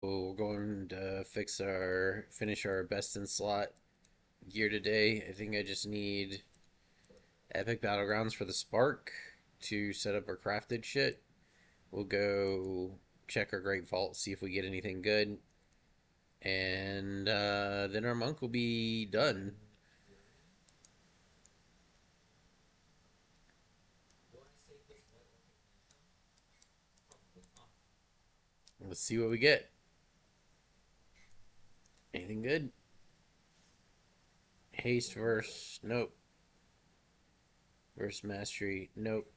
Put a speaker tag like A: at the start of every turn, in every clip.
A: we're going to finish our best in slot gear today. I think I just need epic battlegrounds for the spark to set up our crafted shit. We'll go check our great vault, see if we get anything good, and then our monk will be done. Let's see what we get. Anything good? Haste verse, nope. Verse mastery, nope.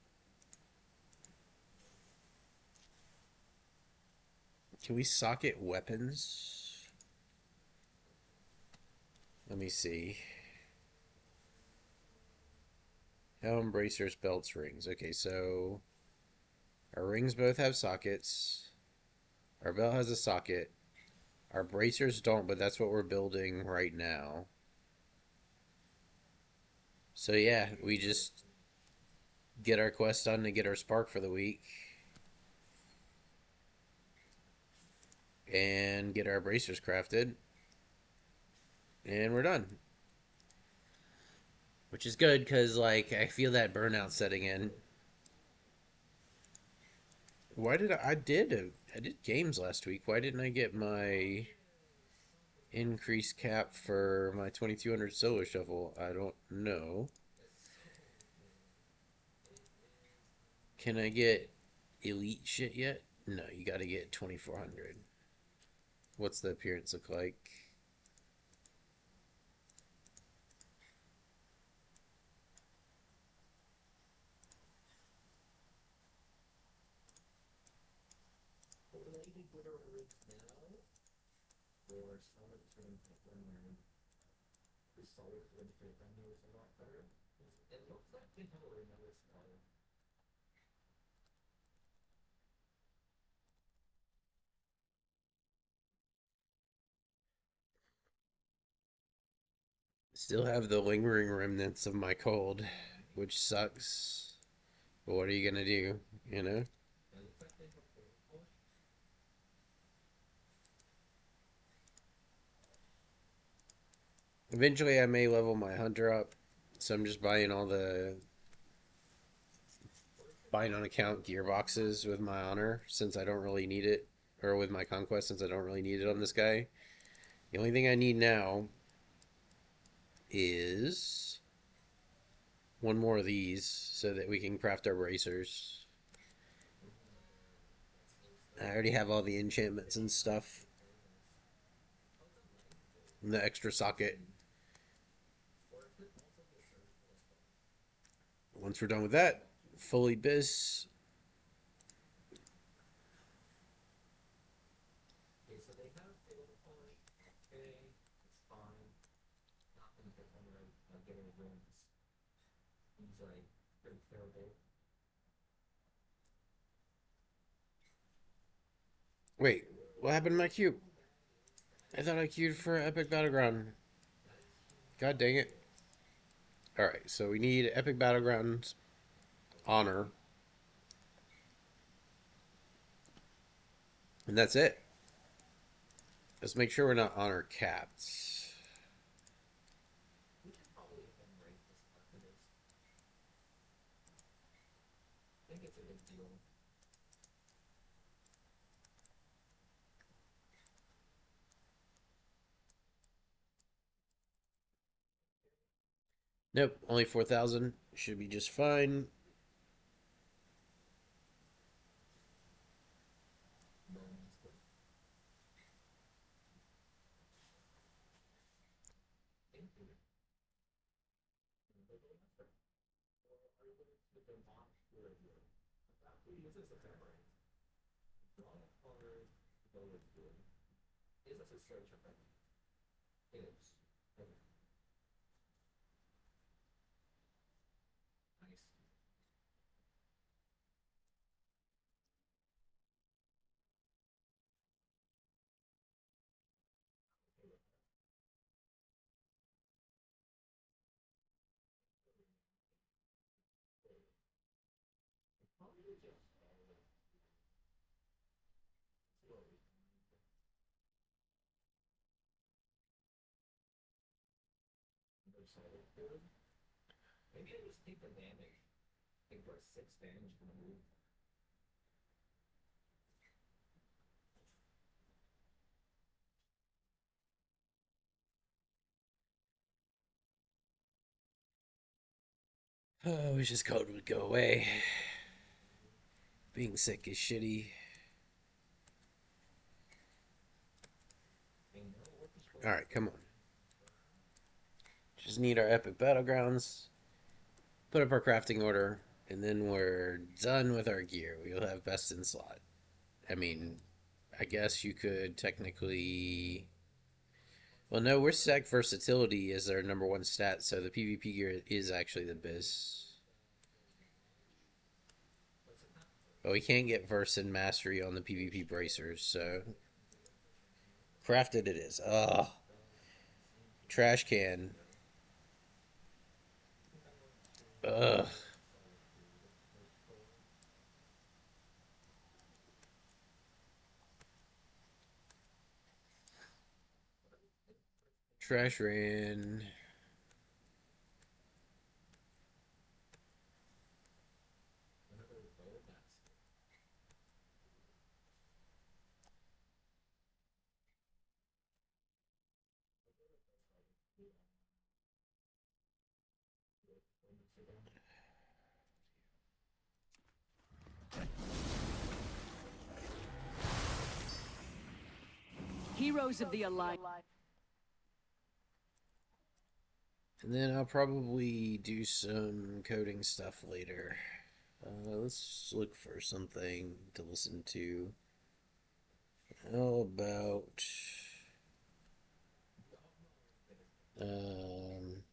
A: Can we socket weapons? Let me see. Helm, bracers, belts, rings. Okay, so our rings both have sockets. Our belt has a socket. Our bracers don't, but that's what we're building right now. So yeah, we just get our quest done to get our spark for the week. And get our bracers crafted. And we're done. Which is good, because, like, I feel that burnout setting in. Why did I did games last week. Why didn't I get my increased cap for my 2200 solo shuffle? I don't know. Can I get elite shit yet? No, you gotta get 2400. What's the appearance look like? Still have the lingering remnants of my cold, which sucks. But what are you gonna do? You know? Eventually, I may level my hunter up, so I'm just buying on account gearboxes with my honor since I don't really need it, or with my conquest since I don't really need it on this guy. The only thing I need now is one more of these so that we can craft our bracers. I already have all the enchantments and stuff. And the extra socket. Once we're done with that, fully biz. Wait, what happened to my cube? I thought I queued for Epic Battleground. God dang it. Alright, so we need Epic Battlegrounds honor. And that's it. Let's make sure we're not honor capped. Nope, only 4,000. Should be just fine. Oh, I wish this cold would go away. Being sick is shitty. Alright, come on. Just need our epic battlegrounds, put up our crafting order, and then we're done with our gear. We'll have best in slot. I mean, I guess you could technically. Well, no, we're stack versatility is our number one stat, so the PvP gear is actually the biz. But we can't get verse and mastery on the PvP bracers, so crafted it is. Ugh. Trash can. Ugh. Trash ran.
B: Heroes of the Alliance.
A: And then I'll probably do some coding stuff later. Let's look for something to listen to. How about um,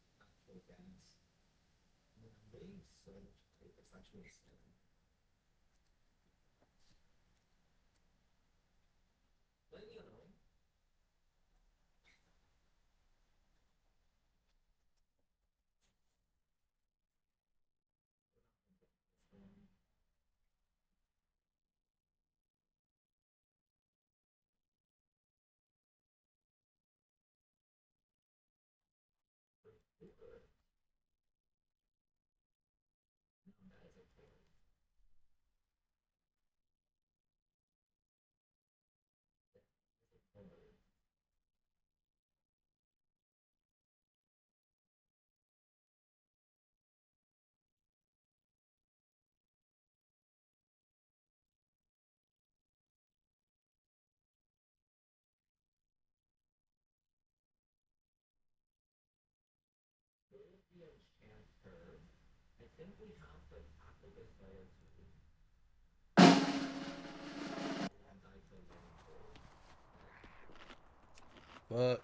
A: fuck.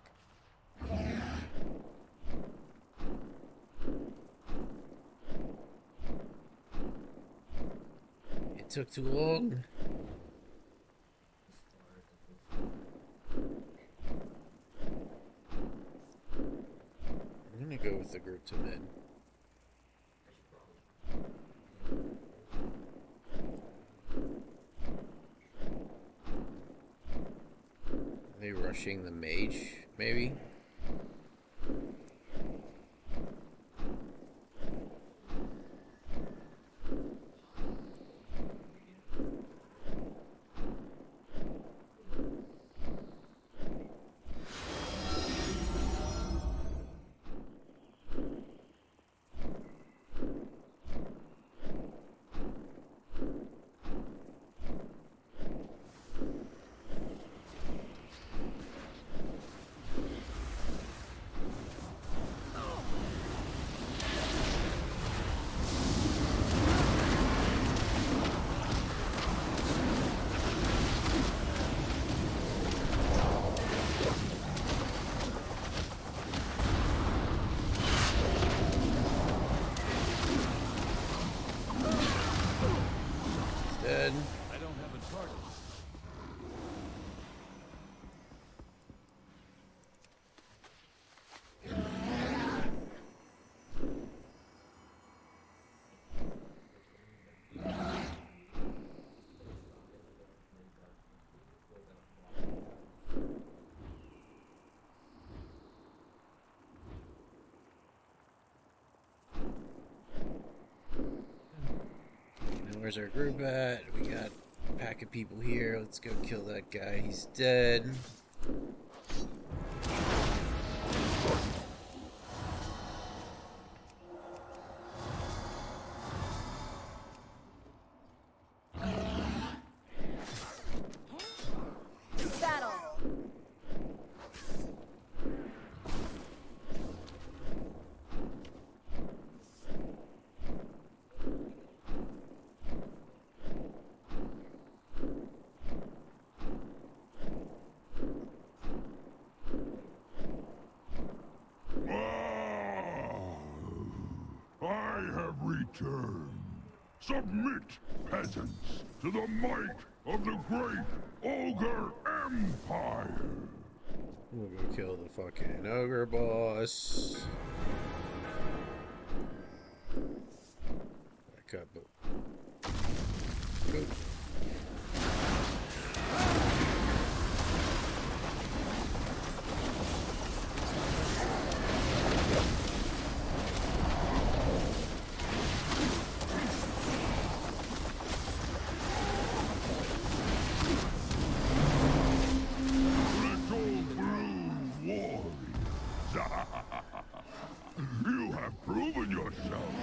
A: It took too long. I'm gonna go with the group to mid. Are they rushing the mage, maybe? where's our group at? We got a pack of people here. Let's go kill that guy. He's dead.
B: I have returned. Submit, peasants, to the might of the great Ogre Empire.
A: We'll go kill the fucking ogre boss. Back up. Go.
B: You have proven yourself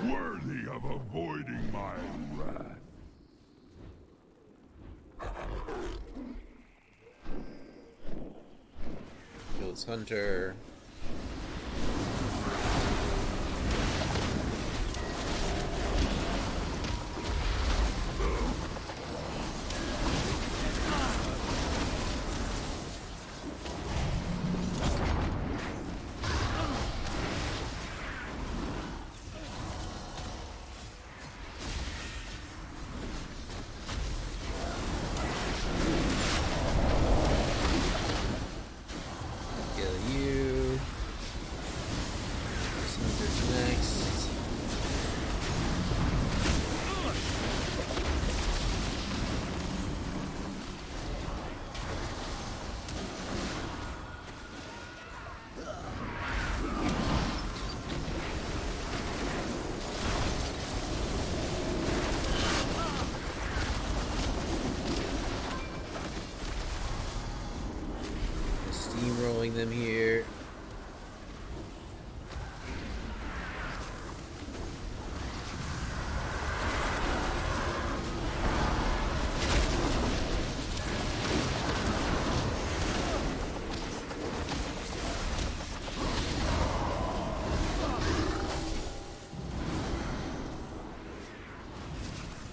B: worthy of avoiding my wrath.
A: Kills Hunter. Steamrolling them here.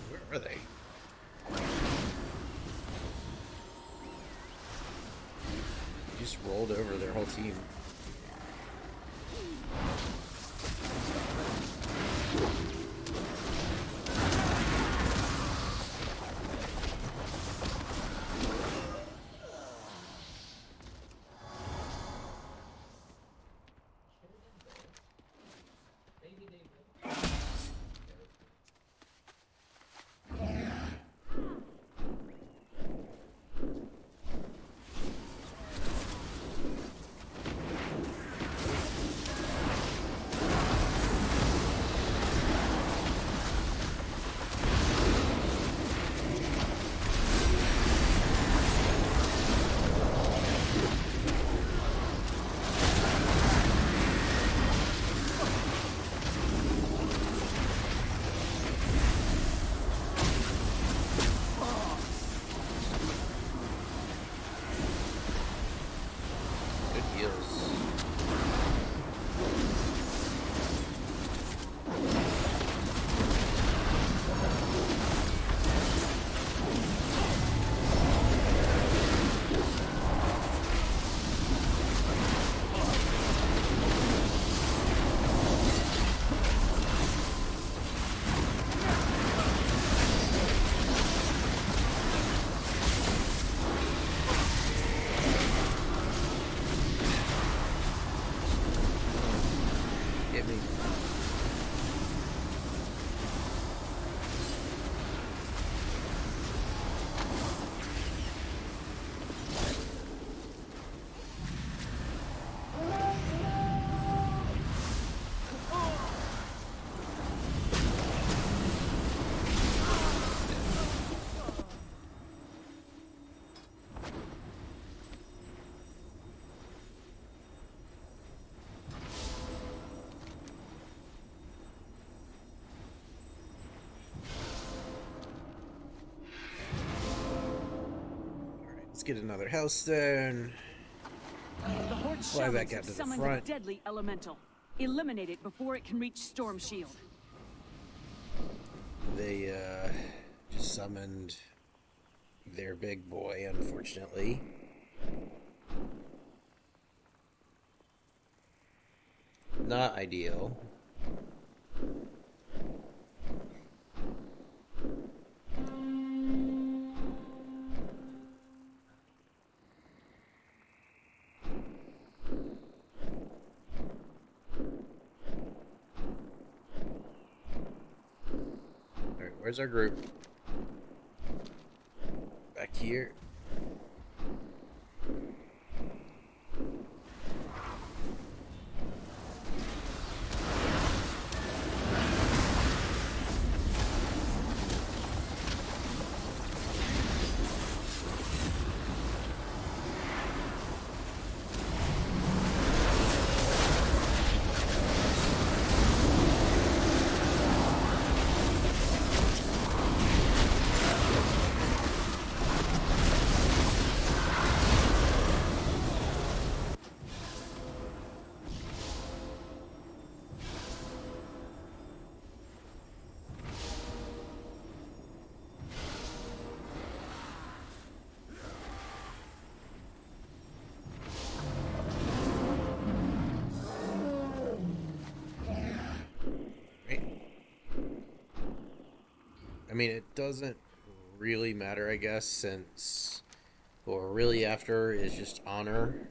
A: Where are they? Just rolled over their whole team. get another Hellstone.
C: The Horde
A: Fly back
C: shamans
A: out
C: have
A: to the
C: summoned
A: front.
C: a deadly elemental. Eliminate it before it can reach Storm Shield.
A: They just summoned their big boy, unfortunately. Not ideal. Alright, where's our group? Back here. I mean, it doesn't really matter, I guess, since what we're really after is just honor.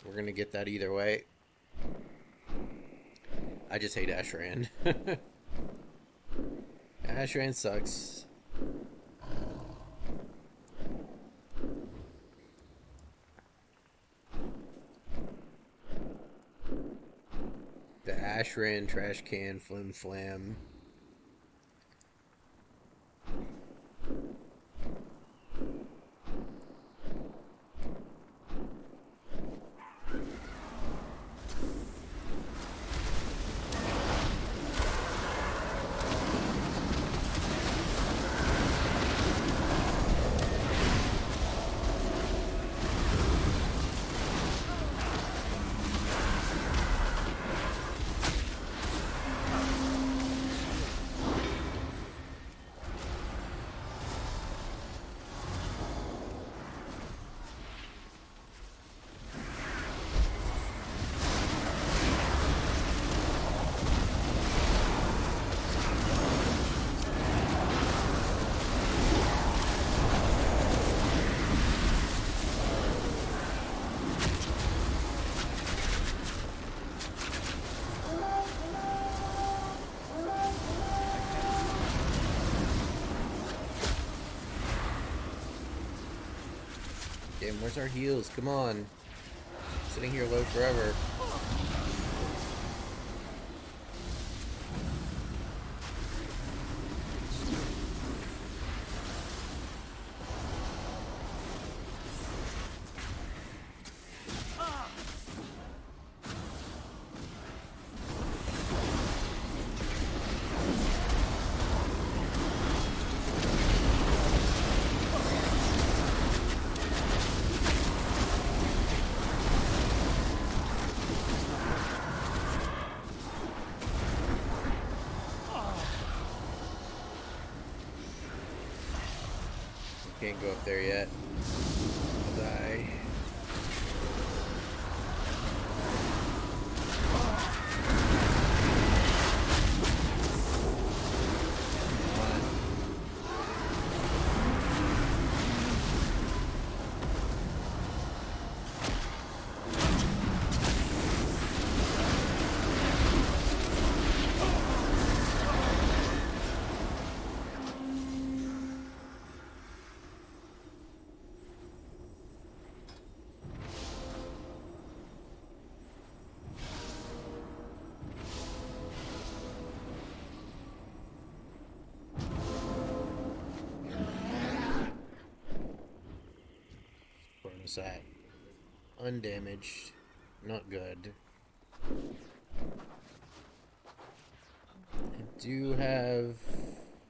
A: We're gonna get that either way. I just hate Ashran. Ashran sucks. The Ashran trash can flim flam. Damn, where's our heals? Come on. Sitting here low forever. Can't go up there yet. I'll die. Where's that? Undamaged. Not good. I do have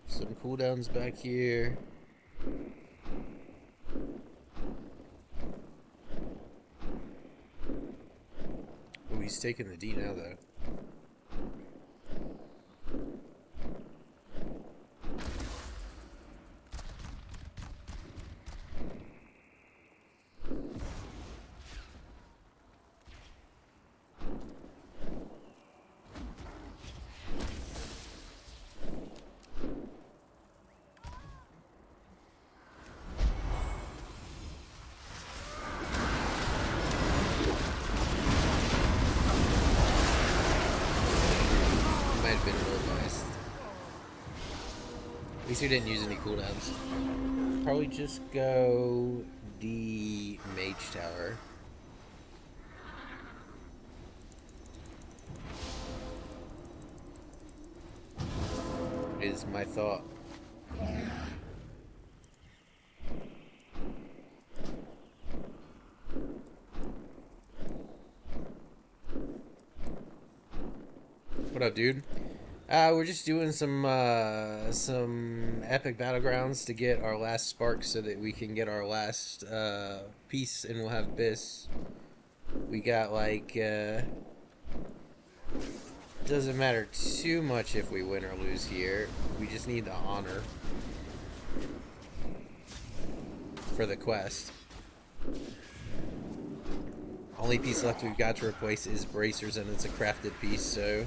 A: some cooldowns back here. he's taking the D now, though. Might have been a little biased. At least we didn't use any cooldowns. Probably just go the Mage Tower. Is my thought. What up, dude? We're just doing some epic battlegrounds to get our last spark, so that we can get our last piece, and we'll have Biss. We got like doesn't matter too much if we win or lose here. We just need the honor for the quest. Only piece left we've got to replace is bracers, and it's a crafted piece, so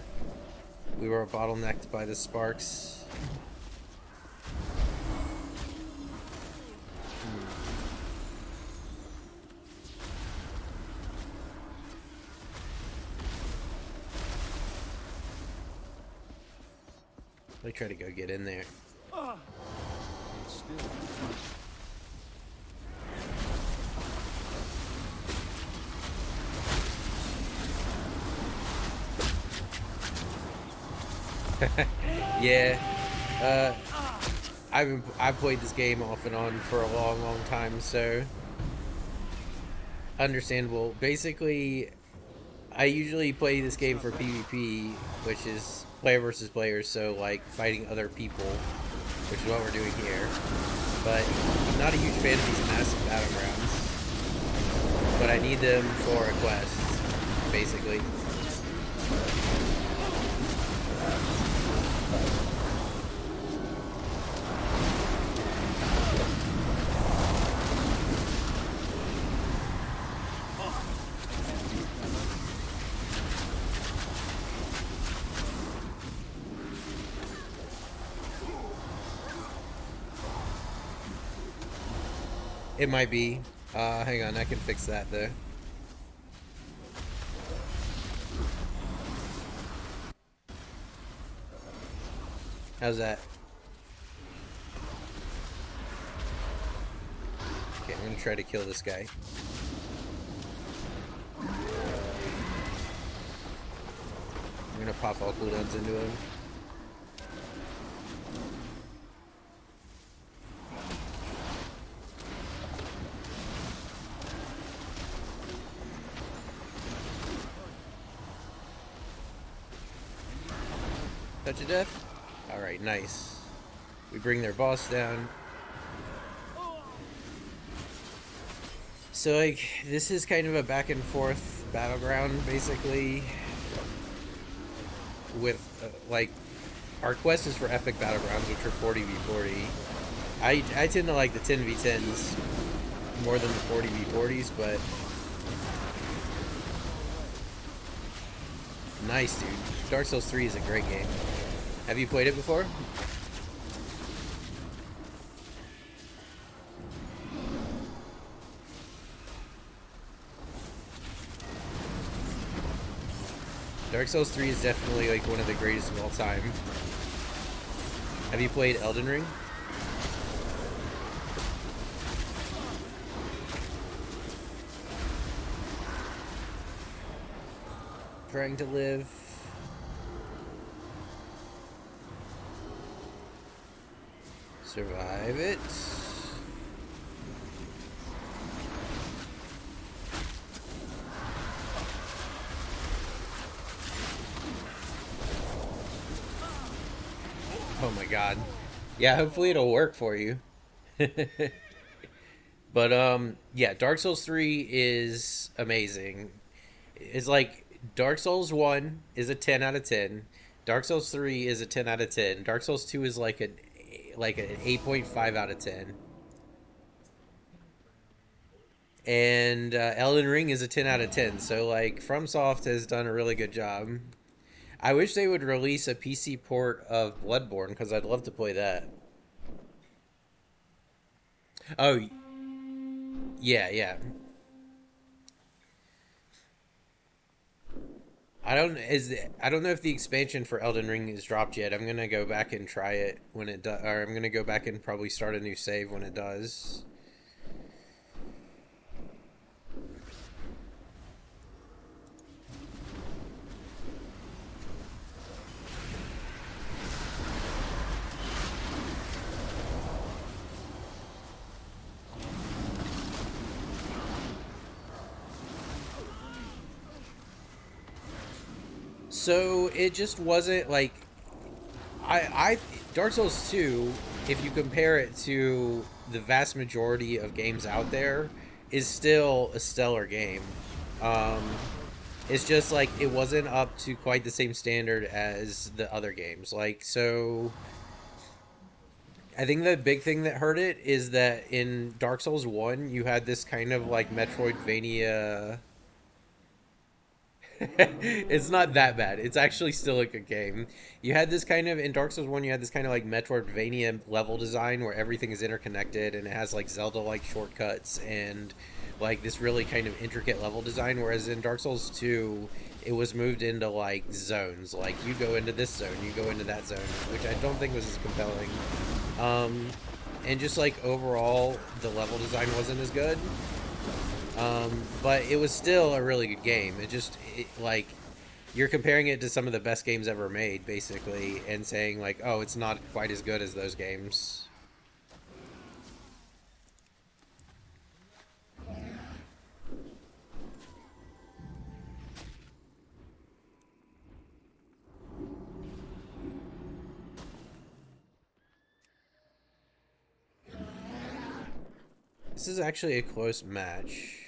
A: we were bottlenecked by the sparks. Let me try to go get in there. Yeah, I've played this game off and on for a long time, so understandable. Basically, I usually play this game for PvP, which is player versus player, so like fighting other people, which is what we're doing here. But I'm not a huge fan of these massive battlegrounds, but I need them for a quest, basically. It might be. Hang on, I can fix that though. How's that? Okay, I'm gonna try to kill this guy. I'm gonna pop all cooldowns into him. Touch of death? Alright, nice. We bring their boss down. So, like, this is kind of a back and forth battleground, basically. With, like, our quest is for epic battlegrounds, which are 40v40. I tend to like the 10v10s more than the 40v40s, but... Nice, dude. Dark Souls 3 is a great game. Have you played it before? Dark Souls 3 is definitely like one of the greatest of all time. Have you played Elden Ring? Trying to live. Survive it. Oh my god. Yeah, hopefully it'll work for you. But yeah, Dark Souls 3 is amazing. It's like Dark Souls 1 is a 10 out of 10. Dark Souls 3 is a 10 out of 10. Dark Souls 2 is like an 8.5 out of 10. And Elden Ring is a 10 out of 10. So like FromSoft has done a really good job. I wish they would release a PC port of Bloodborne because I'd love to play that. Oh, yeah, yeah. I don't know if the expansion for Elden Ring is dropped yet. I'm gonna go back and try it when it does, or I'm gonna go back and probably start a new save when it does. So it just wasn't like I Dark Souls 2, if you compare it to the vast majority of games out there, is still a stellar game. Um, it's just like it wasn't up to quite the same standard as the other games. Like so I think the big thing that hurt it is that in Dark Souls 1 you had this kind of like Metroidvania. It's not that bad. It's actually still a good game. You had this kind of in Dark Souls 1 you had this kind of like Metroidvania level design where everything is interconnected and it has like Zelda like shortcuts and like this really kind of intricate level design, whereas in Dark Souls 2 it was moved into like zones. Like you go into this zone, you go into that zone, which I don't think was as compelling. Um and just like overall the level design wasn't as good. But it was still a really good game. Like you're comparing it to some of the best games ever made, basically, and saying like, oh, it's not quite as good as those games. This is actually a close match.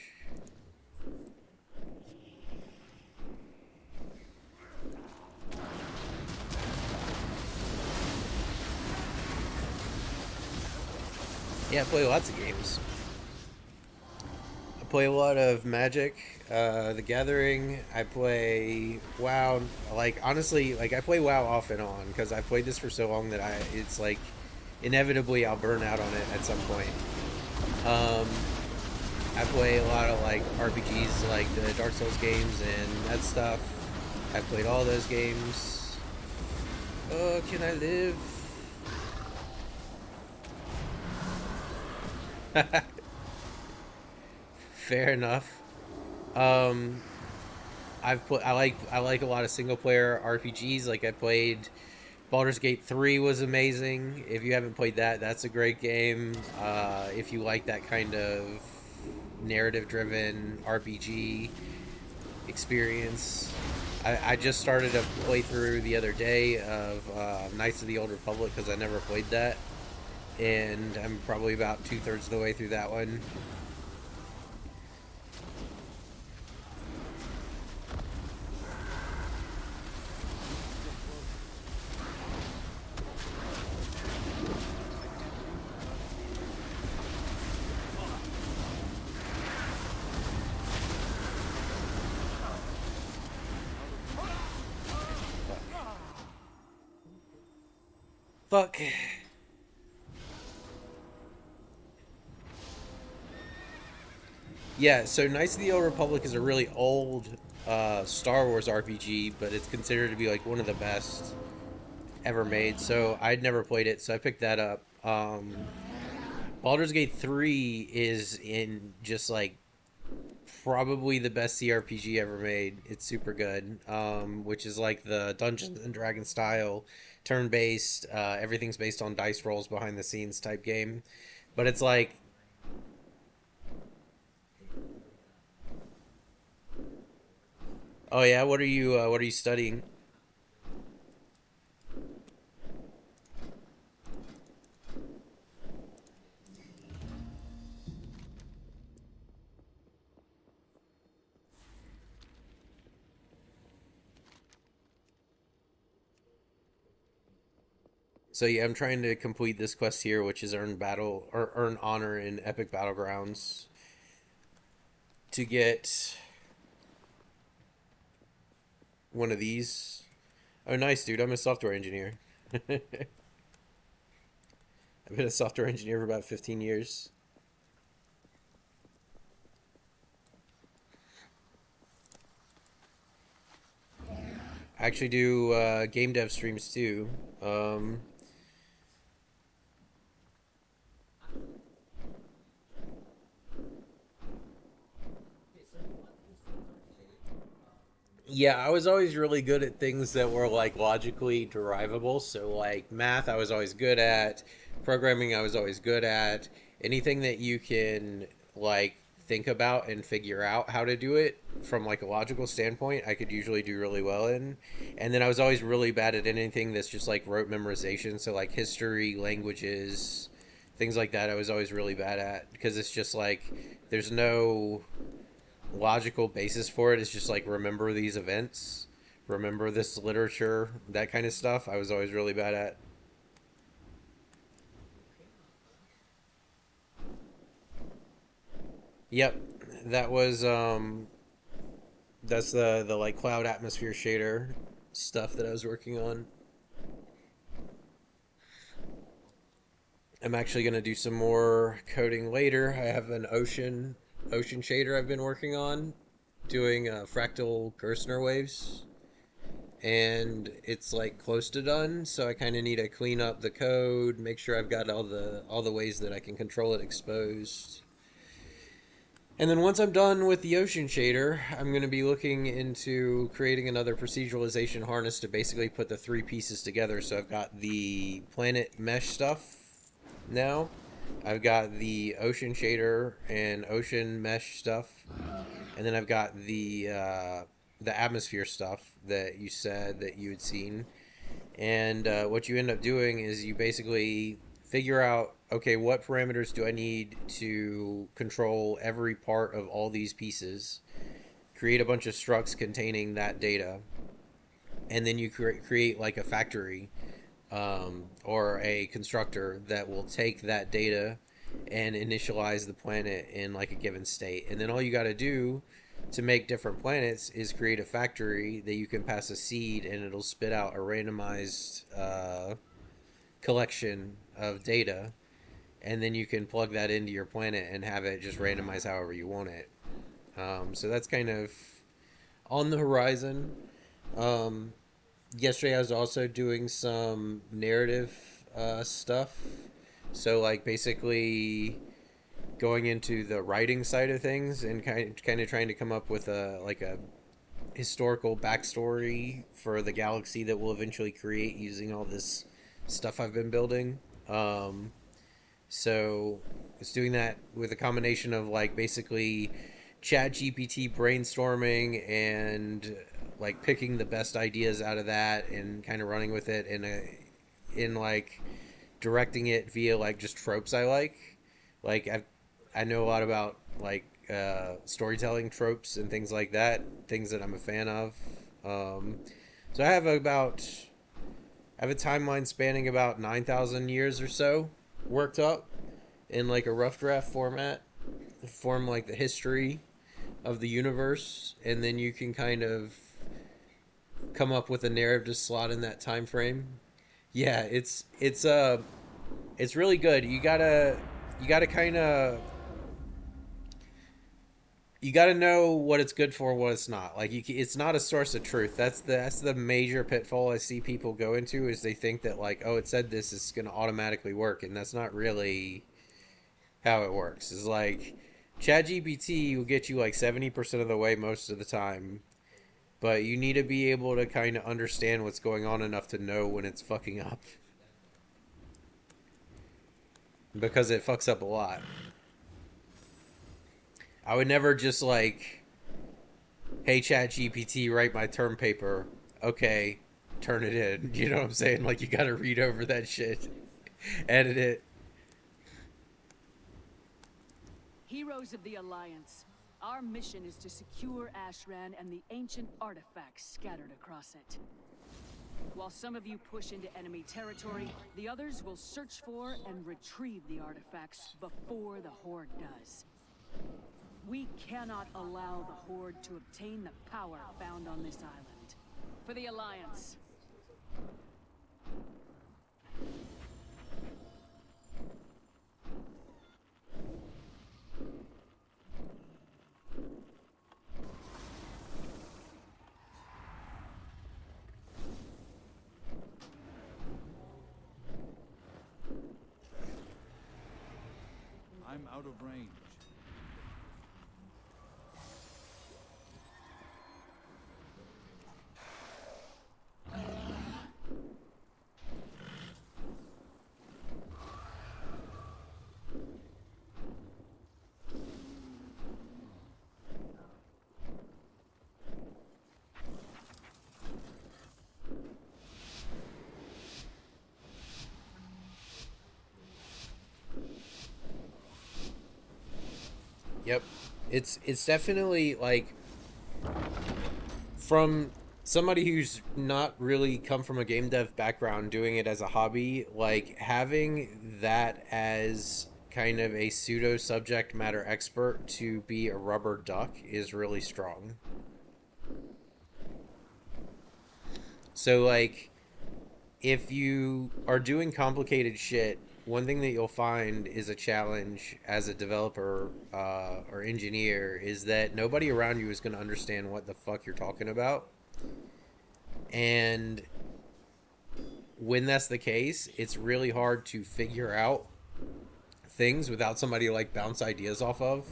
A: Yeah, I play lots of games. I play a lot of Magic, The Gathering. I play WoW. Like honestly, like I play WoW off and on because I played this for so long that it's like inevitably I'll burn out on it at some point. Um, I play a lot of like RPGs, like the Dark Souls games and that stuff. I played all those games. Oh, can I live? Fair enough. Um, I like a lot of single player RPGs. Like I played Baldur's Gate 3 was amazing. If you haven't played that, that's a great game. If you like that kind of narrative driven RPG experience. I just started a playthrough the other day of Knights of the Old Republic because I never played that, and I'm probably about 2/3 of the way through that one. Fuck. Yeah, so Knights of the Old Republic is a really old Star Wars RPG, but it's considered to be like one of the best ever made. So I'd never played it, so I picked that up. Baldur's Gate 3 is in just like probably the best CRPG ever made. It's super good, which is like the Dungeons and Dragons style, turn based. Everything's based on dice rolls behind the scenes type game. But it's like, oh yeah, what are you studying? So yeah, I'm trying to complete this quest here, which is earn honor in epic battlegrounds to get one of these. Oh, nice, dude. I'm a software engineer. I've been a software engineer for about 15 years. I actually do game dev streams too. Um, yeah, I was always really good at things that were like logically derivable. So like math, I was always good at. Programming, I was always good at. Anything that you can like think about and figure out how to do it from like a logical standpoint, I could usually do really well in. And then I was always really bad at anything that's just like rote memorization. So like history, languages, things like that, I was always really bad at because it's just like there's no logical basis for it. It's just like remember these events, remember this literature, that kind of stuff. I was always really bad at. Yep, that was that's the like cloud atmosphere shader stuff that I was working on. I'm actually gonna do some more coding later. I have an ocean shader I've been working on, doing fractal Gerstner waves, and it's like close to done. So I kind of need to clean up the code, make sure I've got all the ways that I can control it exposed. And then once I'm done with the ocean shader, I'm going to be looking into creating another proceduralization harness to basically put the three pieces together. So I've got the planet mesh stuff now. I've got the ocean shader and ocean mesh stuff, and then I've got the atmosphere stuff that you said that you had seen. And what you end up doing is you basically figure out, okay, what parameters do I need to control every part of all these pieces, create a bunch of structs containing that data, and then you create like a factory or a constructor that will take that data and initialize the planet in like a given state. And then all you got to do to make different planets is create a factory that you can pass a seed and it'll spit out a randomized collection of data. And then you can plug that into your planet and have it just randomize however you want it. So that's kind of on the horizon. Um, Yesterday I was also doing some narrative stuff. So like basically going into the writing side of things and kind of trying to come up with a like a historical backstory for the galaxy that we'll eventually create using all this stuff I've been building. So it's doing that with a combination of like basically chat GPT brainstorming and like picking the best ideas out of that and kind of running with it in like directing it via like just tropes I like. Like I know a lot about like storytelling tropes and things like that, things that I'm a fan of. Um, so I have a timeline spanning about 9,000 years or so worked up in like a rough draft format, form like the history of the universe, and then you can kind of come up with a narrative to slot in that time frame. Yeah, it's really good. You gotta kind of you got to know what it's good for, what it's not. Like it's not a source of truth. That's the major pitfall I see people go into is they think that like, oh, it said this is going to automatically work, and that's not really how it works. Is like ChatGPT will get you like 70% of the way most of the time, but you need to be able to kind of understand what's going on enough to know when it's fucking up because it fucks up a lot. I would never just like, hey chat gpt, write my term paper. Okay, turn it in. You know what I'm saying? Like you gotta read over that shit, edit it.
C: Heroes of the Alliance. Our mission is to secure Ashran and the ancient artifacts scattered across it. While some of you push into enemy territory, the others will search for and retrieve the artifacts before the Horde does. We cannot allow the Horde to obtain the power found on this island. For the Alliance.
D: I'm out of range.
A: Yep. It's definitely like from somebody who's not really come from a game dev background doing it as a hobby, like having that as kind of a pseudo subject matter expert to be a rubber duck is really strong. So like if you are doing complicated shit, one thing that you'll find is a challenge as a developer or engineer is that nobody around you is going to understand what the fuck you're talking about. And when that's the case, it's really hard to figure out things without somebody to like bounce ideas off of.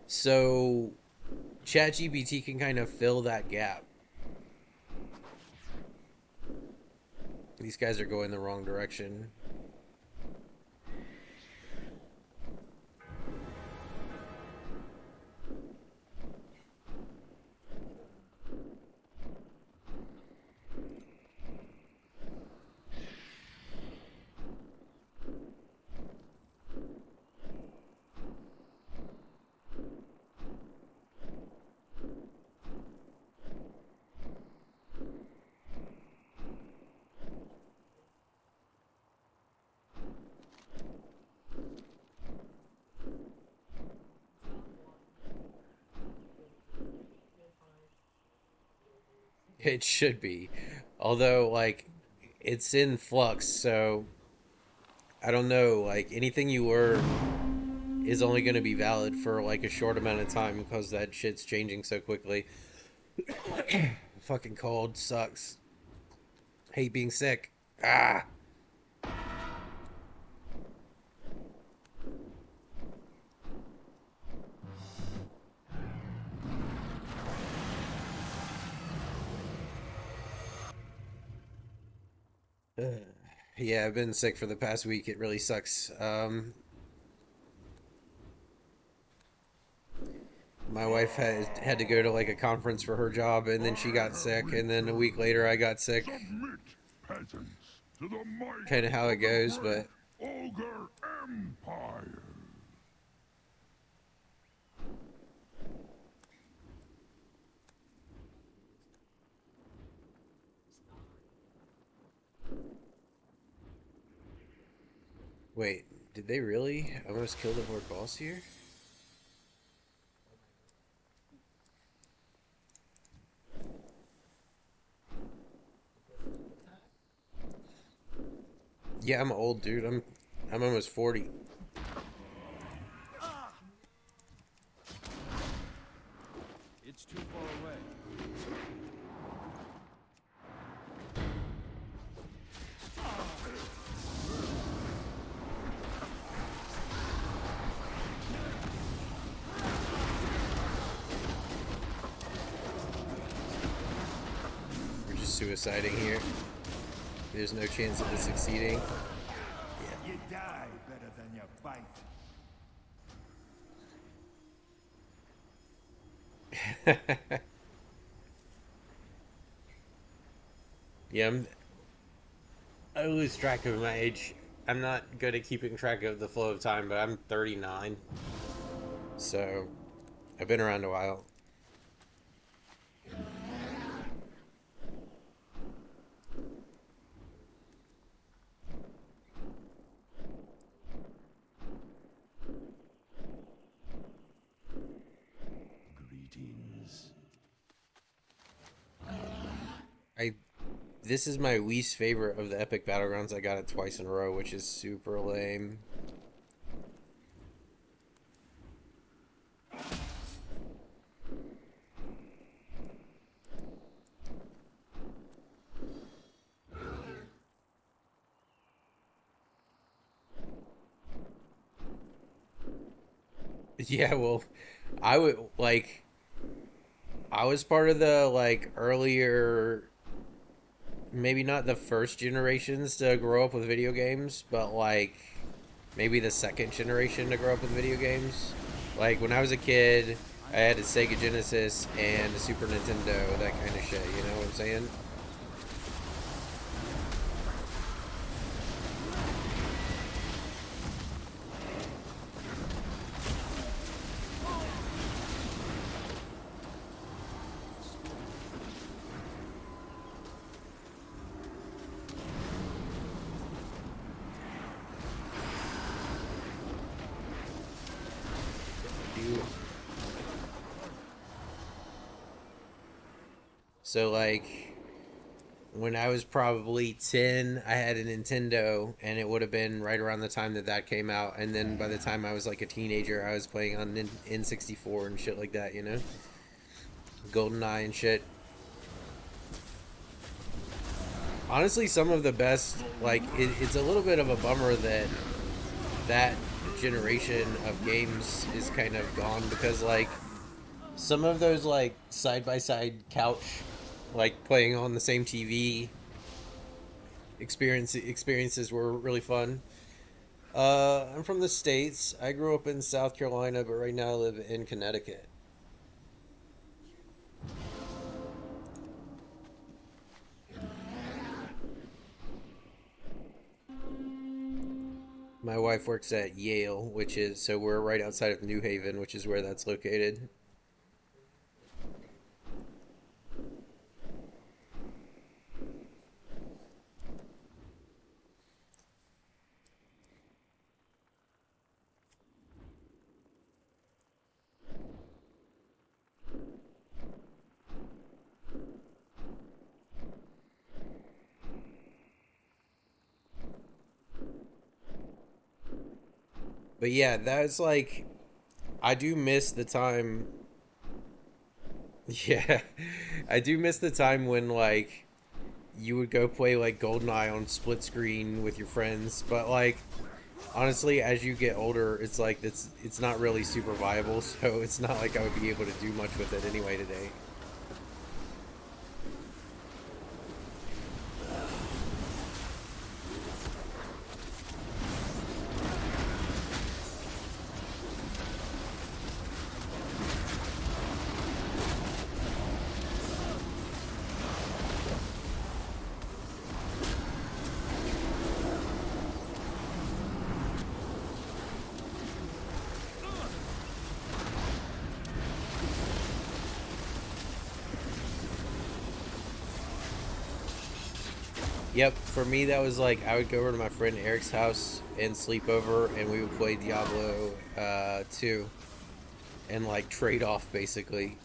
A: So ChatGPT can kind of fill that gap. These guys are going the wrong direction. It should be. Although, like, it's in flux, so I don't know. Like, anything you learn is only going to be valid for, like, a short amount of time because that shit's changing so quickly. Fucking cold sucks. Hate being sick. Ah! Yeah, I've been sick for the past week. It really sucks. My wife had to go to like a conference for her job, and then she got sick, and then a week later I got sick.
B: Submit, peasants, to the might
A: Kind of how it
B: of the
A: goes,
B: great
A: but
B: Ogre Empire.
A: wait, did they really almost kill the Horde boss here? Yeah, I'm old, dude. I'm almost 40.
D: It's too far away.
A: We're just suiciding here. There's no chance of it succeeding.
E: You die better than you fight.
A: Yeah, I lose track of my age. I'm not good at keeping track of the flow of time, but I'm 39. So, I've been around a while. this is my least favorite of the epic battlegrounds. I got it twice in a row, which is super lame. Yeah, well, I would like I was part of the like earlier, maybe not the first generations to grow up with video games, but like maybe the second generation to grow up with video games. Like when I was a kid, I had a Sega Genesis and a Super Nintendo, that kind of shit, you know what I'm saying? So like when I was probably 10, I had a Nintendo, and it would have been right around the time that that came out. And then by the time I was like a teenager, I was playing on N64 and shit like that, you know? GoldenEye and shit. Honestly, some of the best, like, it's a little bit of a bummer that that generation of games is kind of gone because, like, some of those, like, side by side couch, like, playing on the same TV experiences were really fun. I'm from the States. I grew up in South Carolina, but right now I live in Connecticut. My wife works at Yale, which is, so we're right outside of New Haven, which is where that's located. But yeah, that's like, I do miss the time. Yeah, I do miss the time when like you would go play like GoldenEye on split screen with your friends. But like honestly, as you get older, it's like it's not really super viable. So it's not like I would be able to do much with it anyway today. Yep, for me that was like I would go over to my friend Eric's house and sleep over, and we would play Diablo 2 and like trade off basically.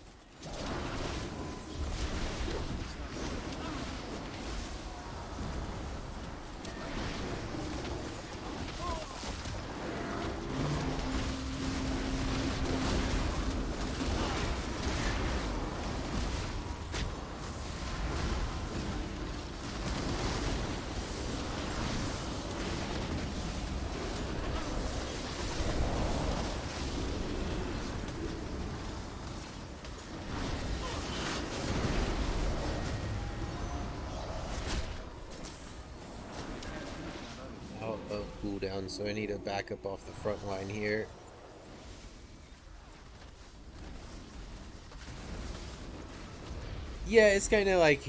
A: Out of cooldown, so I need to back up off the front line here. Yeah, it's kind of like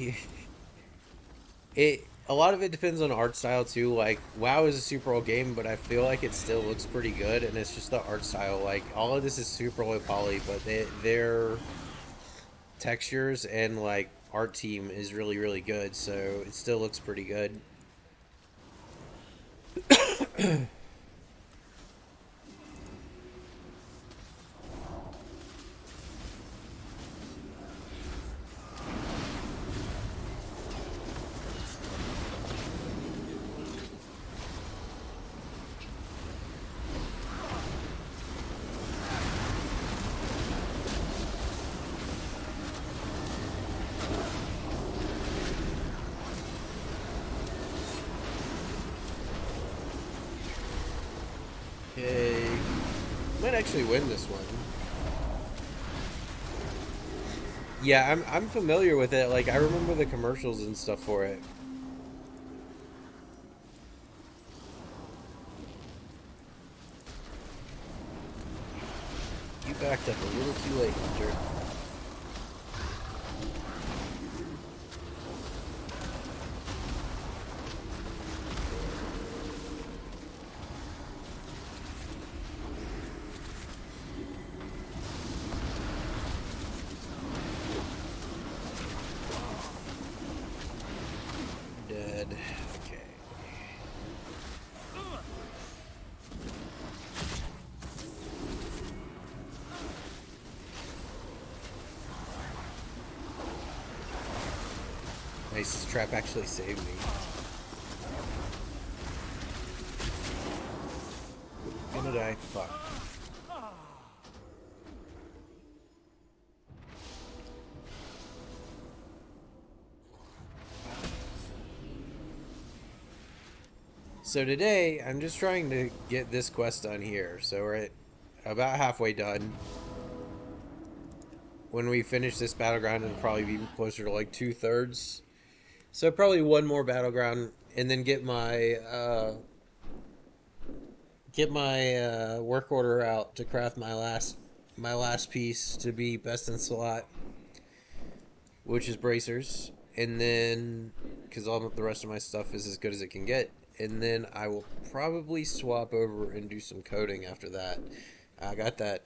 A: it. A lot of it depends on art style too. Like WoW is a super old game, but I feel like it still looks pretty good, and it's just the art style. Like all of this is super low poly, but their textures and like art team is really good, so it still looks pretty good. might actually win this one. Yeah, I'm familiar with it. Like, I remember the commercials and stuff for it. You backed up a little too late, Hunter. Dead. Okay. Nice, this trap actually saved me. Gonna die. Fuck. So today, I'm just trying to get this quest done here. So we're at about halfway done. When we finish this battleground, it'll probably be closer to like 2/3. So probably one more battleground, and then get my work order out to craft my last piece to be best in slot, which is bracers, and then because all the rest of my stuff is as good as it can get, and then I will probably swap over and do some coding after that. I got that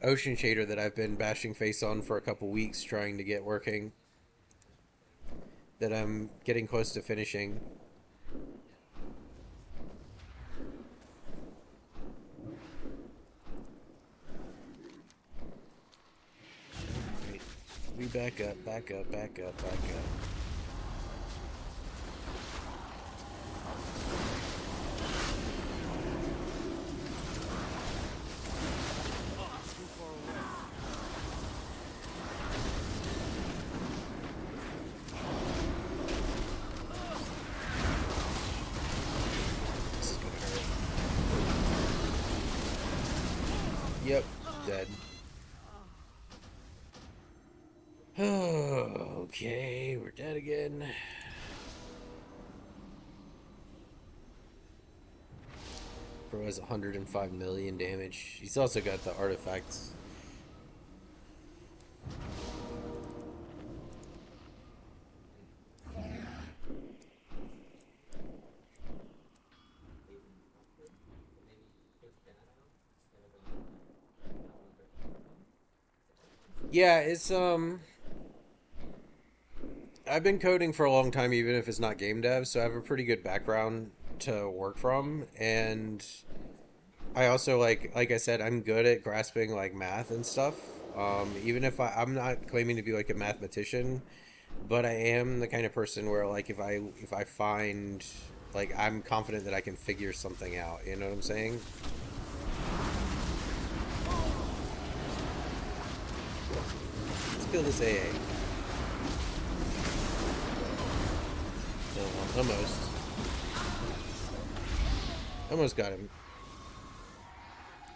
A: ocean shader that I've been bashing face on for a couple weeks trying to get working, that I'm getting close to finishing. Wait, we back up, back up, back up, back up. This is gonna hurt. Yep, dead. Okay, we're dead again. Bro has 105 million damage. He's also got the artifacts. Yeah, it's I've been coding for a long time, even if it's not game dev, so I have a pretty good background to work from, and I also like I said, I'm good at grasping like math and stuff. Even if I'm not claiming to be like a mathematician, but I am the kind of person where like if I find like I'm confident that I can figure something out. You know what I'm saying? Let's kill this AA. No, almost got him.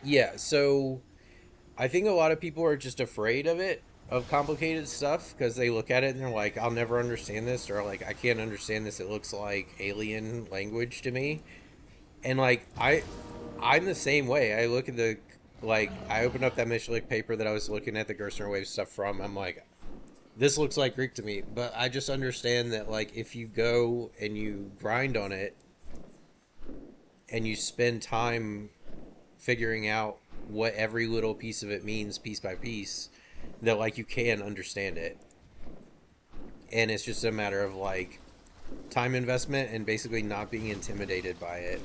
A: Yeah, so I think a lot of people are just afraid of it, of complicated stuff, because they look at it and they're like, I'll never understand this, or like, I can't understand this. It looks like alien language to me. And like, I'm the same way. I look at I opened up that Mishalik paper that I was looking at the Gerstner Wave stuff from. I'm like, this looks like Greek to me. But I just understand that like, if you go and you grind on it, and you spend time figuring out what every little piece of it means piece by piece, that like you can understand it. And it's just a matter of like time investment and basically not being intimidated by it.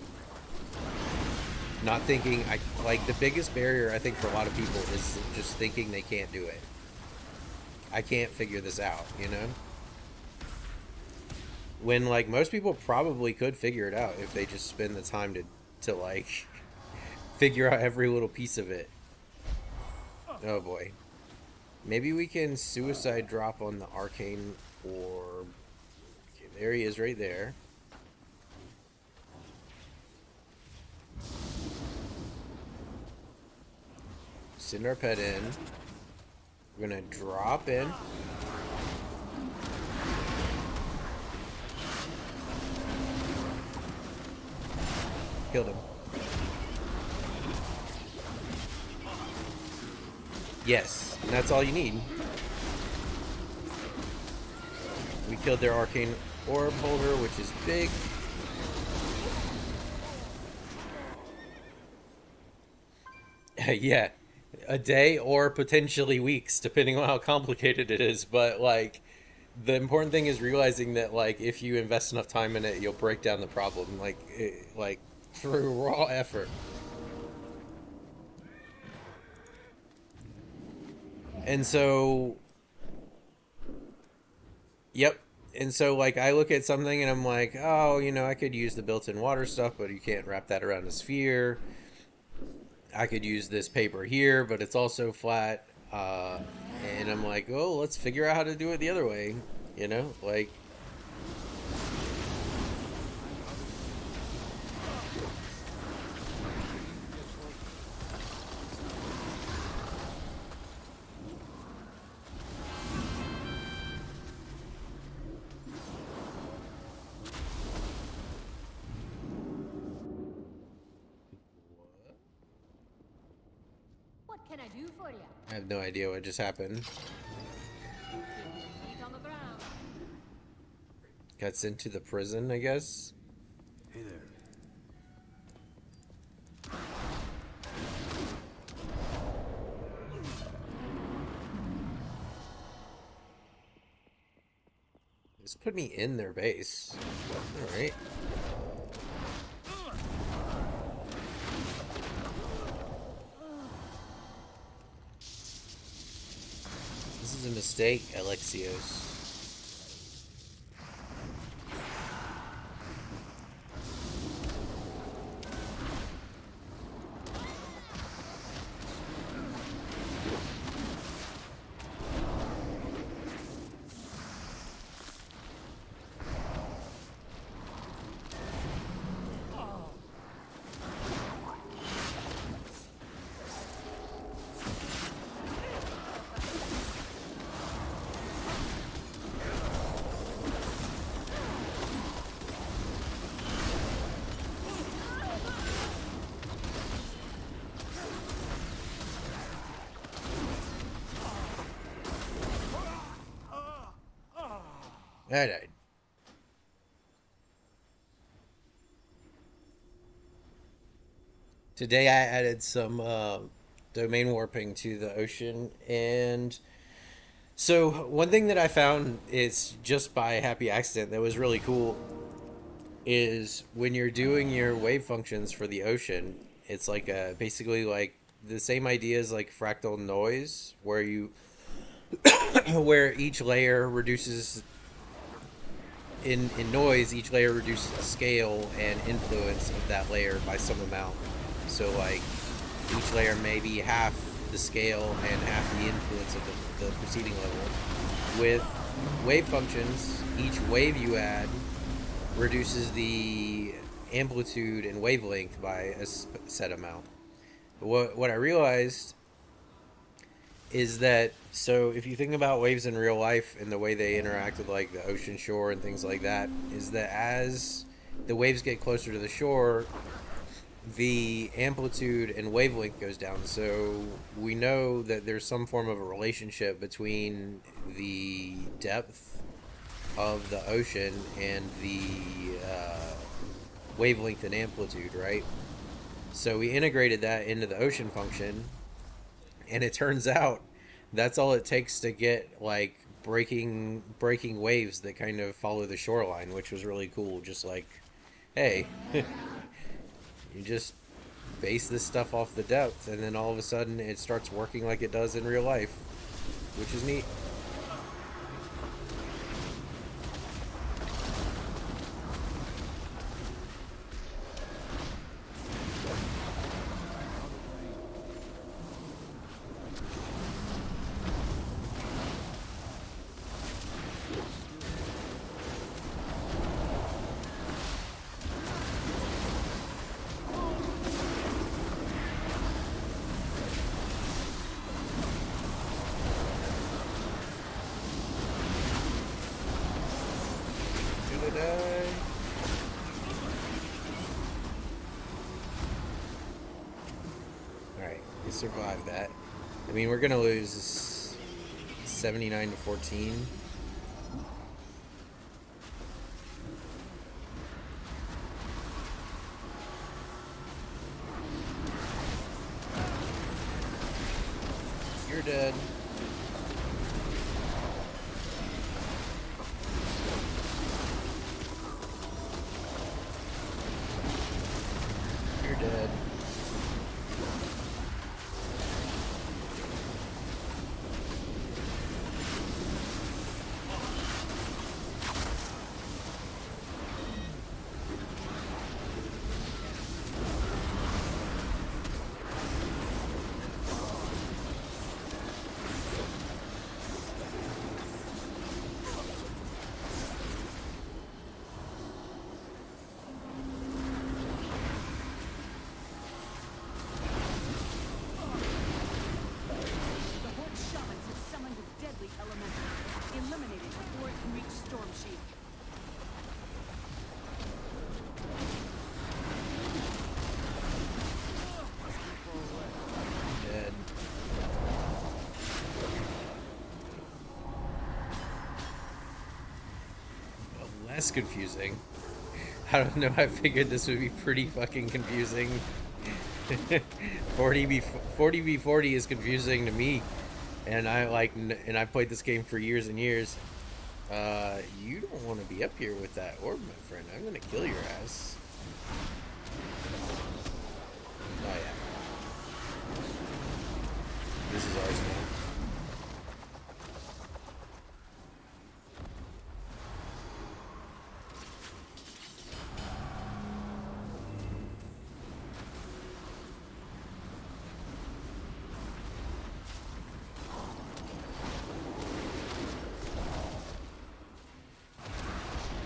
A: Not thinking I like the biggest barrier I think for a lot of people is just thinking they can't do it. I can't figure this out, you know? When like most people probably could figure it out if they just spend the time to like figure out every little piece of it. Oh boy. Maybe we can suicide drop on the arcane orb. Okay, there he is right there. send our pet in. We're gonna drop in. Killed him. Yes, and that's all you need. We killed their arcane orb holder, which is big. Yeah, a day or potentially weeks, depending on how complicated it is. But like, the important thing is realizing that like if you invest enough time in it, you'll break down the problem. Like through raw effort. And so, yep. And so, like, I look at something and I'm like, oh, you know, I could use the built-in water stuff, but you can't wrap that around a sphere. I could use this paper here, but it's also flat. And I'm like, oh, let's figure out how to do it the other way. You know, like.
F: What can I do for you?
A: I have no idea what just happened.
F: Feet on the ground.
A: Got sent to the prison, I guess.
D: Hey there.
A: Just put me in their base. Alright. This is a mistake, Alexios. I died. Today I added some domain warping to the ocean, and so one thing that I found is just by happy accident that was really cool is when you're doing your wave functions for the ocean, it's like basically like the same idea as like fractal noise, where you where each layer reduces in noise, each layer reduces the scale and influence of that layer by some amount. So like each layer may be half the scale and half the influence of the preceding level. With wave functions, each wave you add reduces the amplitude and wavelength by a set amount. What I realized is that, so if you think about waves in real life and the way they interact with like the ocean shore and things like that, is that as the waves get closer to the shore, the amplitude and wavelength goes down. So we know that there's some form of a relationship between the depth of the ocean and the wavelength and amplitude, right? So we integrated that into the ocean function, and it turns out that's all it takes to get like breaking waves that kind of follow the shoreline, which was really cool. Just like, hey, you just base this stuff off the depth, and then all of a sudden it starts working like it does in real life, which is neat. survive that. I mean, we're gonna lose 79 to 14. You're dead. You're dead.
C: The Horde shamans have summoned a deadly elemental. Eliminate it before it can reach Storm Shield.
A: Dead. Well, less confusing. I don't know. I figured this would be pretty fucking confusing. 40v40 is confusing to me, and I played this game for years and years. You don't want to be up here with that orb, my friend. I'm gonna kill your ass. Oh yeah. This is ours now.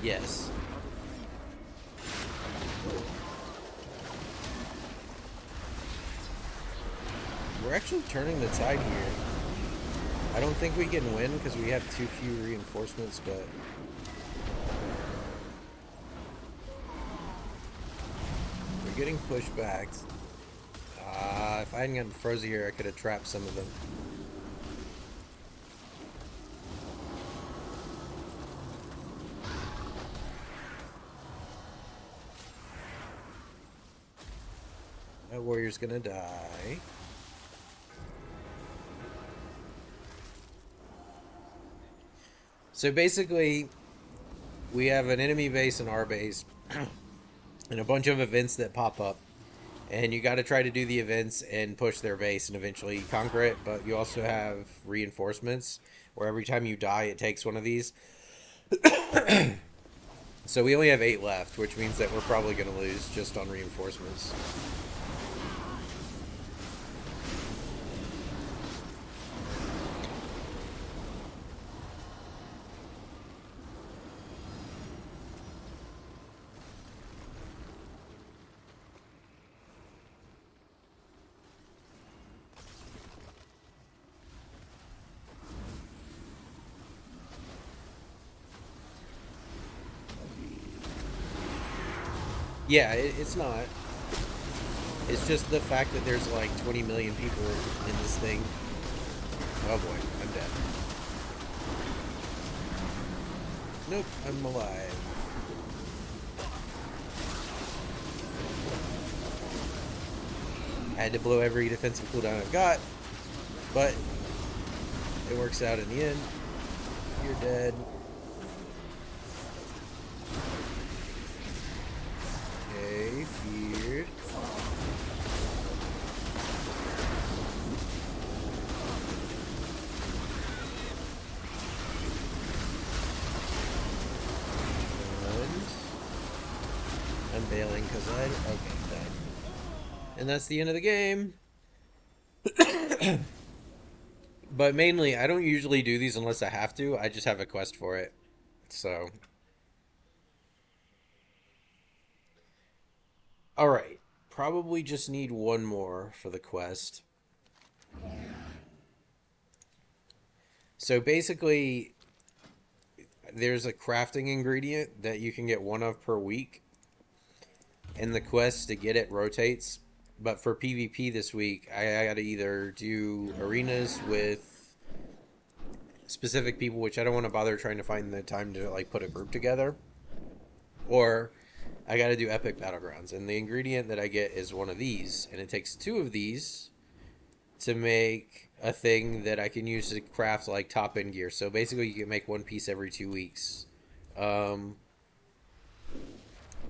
A: Yes. We're actually turning the tide here. I don't think we can win because we have too few reinforcements, but we're getting pushed back. If I hadn't gotten frozen here, I could have trapped some of them. That warrior's gonna die. So basically, we have an enemy base and our base, and a bunch of events that pop up. And you got to try to do the events and push their base and eventually conquer it. But you also have reinforcements, where every time you die, it takes one of these. So we only have 8 left, which means that we're probably going to lose just on reinforcements. Yeah, it's not. It's just the fact that there's like 20 million people in this thing. Oh boy, I'm dead. Nope, I'm alive. I had to blow every defensive cooldown I've got, but it works out in the end. You're dead. Okay, feared. I'm bailing because okay, died. And that's the end of the game. But mainly, I don't usually do these unless I have to. I just have a quest for it. So. Alright. Probably just need one more for the quest. So basically, there's a crafting ingredient that you can get one of per week. And the quest to get it rotates. But for PvP this week, I got to either do arenas with specific people, which I don't want to bother trying to find the time to like put a group together, or I got to do epic battlegrounds. And the ingredient that I get is one of these, and it takes two of these to make a thing that I can use to craft like top end gear. So basically, you can make one piece every 2 weeks. Um,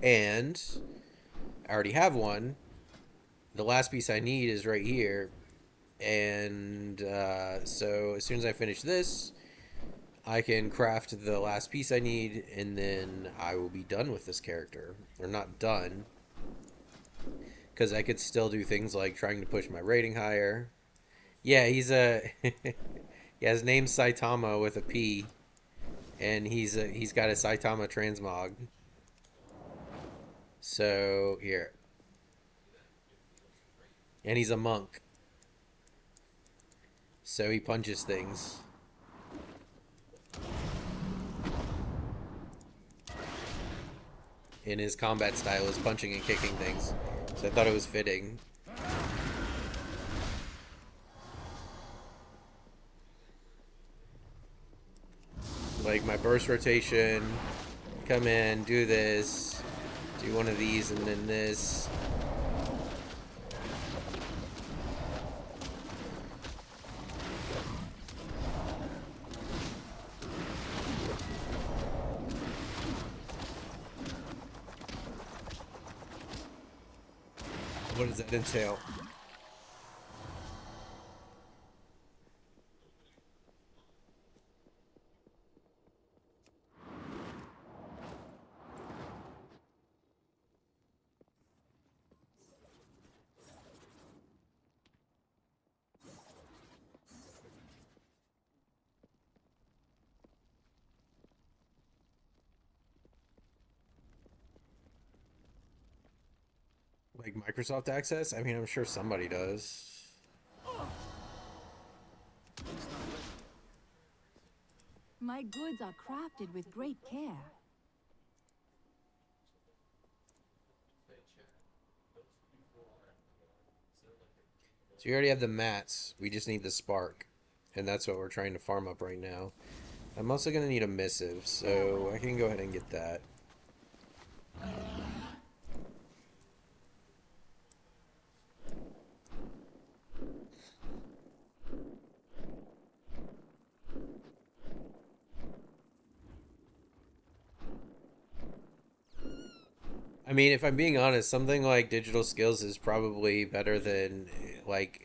A: and I already have one. The last piece I need is right here. And so as soon as I finish this, I can craft the last piece I need, and then I will be done with this character. Or not done, because I could still do things like trying to push my rating higher. Yeah, he's a yeah, his name's Saitama with a P, and he's got a Saitama transmog. So here, and he's a monk, so he punches things. In his combat style is punching and kicking things. So I thought it was fitting. Like my burst rotation, come in, do this, do one of these, and then this. What does that entail? Like Microsoft Access? I mean, I'm sure somebody does.
F: My goods are crafted with great care.
A: So you already have the mats. We just need the spark. And that's what we're trying to farm up right now. I'm also going to need a missive, so I can go ahead and get that. I mean, if I'm being honest, something like digital skills is probably better than, like,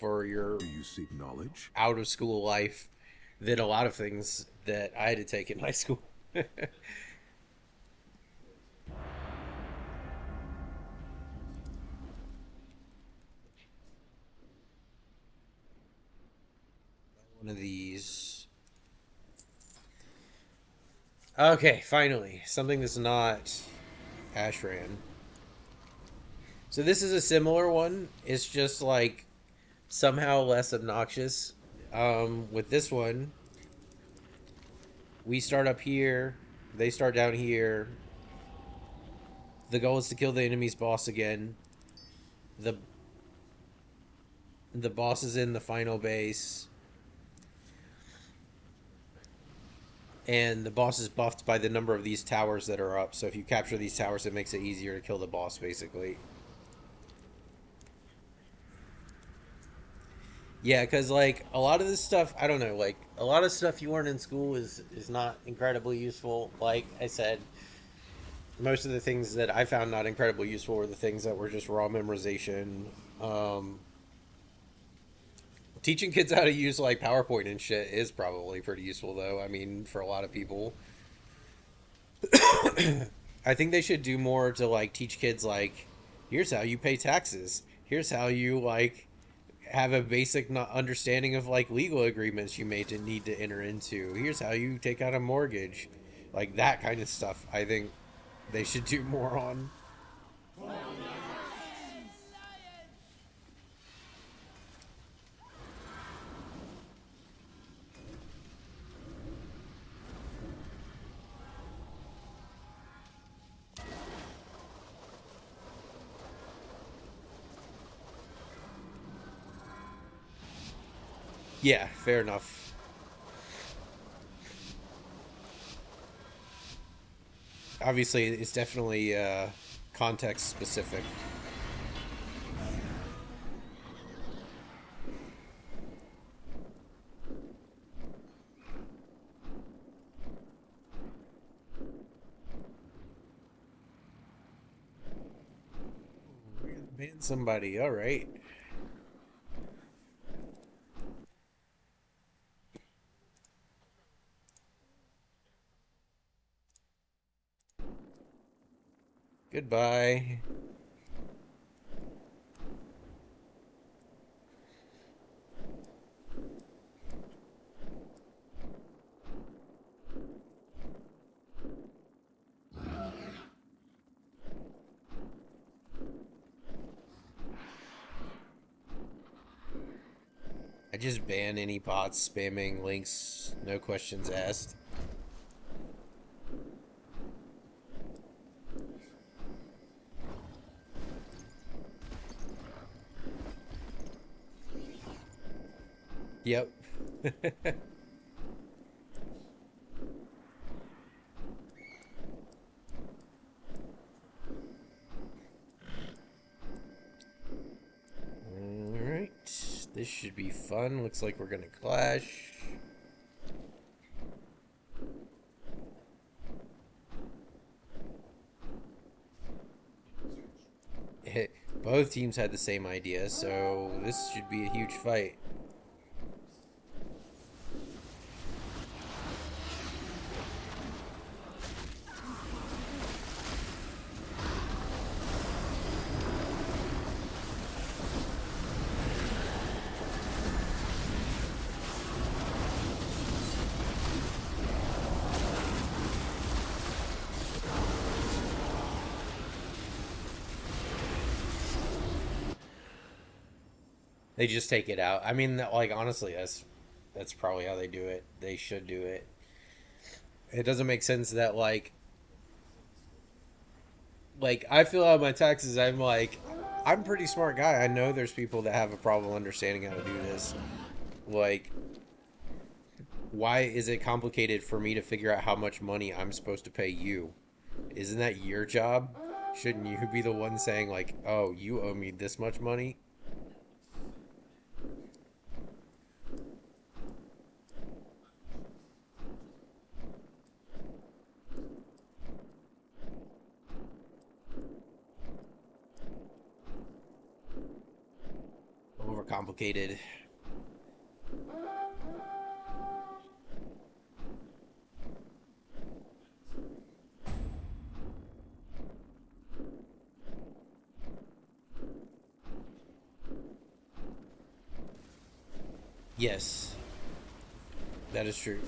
A: for your
G: Do you seek knowledge?
A: out of school life than a lot of things that I had to take in high school. One of these. Okay, finally. Something that's not Ashran. So this is a similar one. It's just like somehow less obnoxious. With this one, we start up here, they start down here. The goal is to kill the enemy's boss again. The the boss is in the final base. And the boss is buffed by the number of these towers that are up. So if you capture these towers, it makes it easier to kill the boss, basically. Yeah, because, like, a lot of this stuff, I don't know, like, a lot of stuff you learn in school is not incredibly useful. Like I said, most of the things that I found not incredibly useful were the things that were just raw memorization. Um, Teaching kids how to use, like, PowerPoint and shit is probably pretty useful, though. I mean, for a lot of people. I think they should do more to, like, teach kids, like, here's how you pay taxes. Here's how you, like, have a basic understanding of, like, legal agreements you may need to enter into. Here's how you take out a mortgage. Like, that kind of stuff, I think they should do more on. Yeah, fair enough. Obviously, it's definitely context specific. We're gonna ban somebody. All right. Goodbye. I just ban any bots spamming links, no questions asked. Yep. Alright. This should be fun. Looks like we're gonna clash. Both teams had the same idea, so this should be a huge fight. They just take it out. I mean, like honestly, that's probably how they do it. They should do it. It doesn't make sense that like I fill out my taxes. I'm like, I'm a pretty smart guy. I know there's people that have a problem understanding how to do this. Like, why is it complicated for me to figure out how much money I'm supposed to pay you? Isn't that your job? Shouldn't you be the one saying like, "Oh, you owe me this much money"? Overcomplicated. Yes, that is true.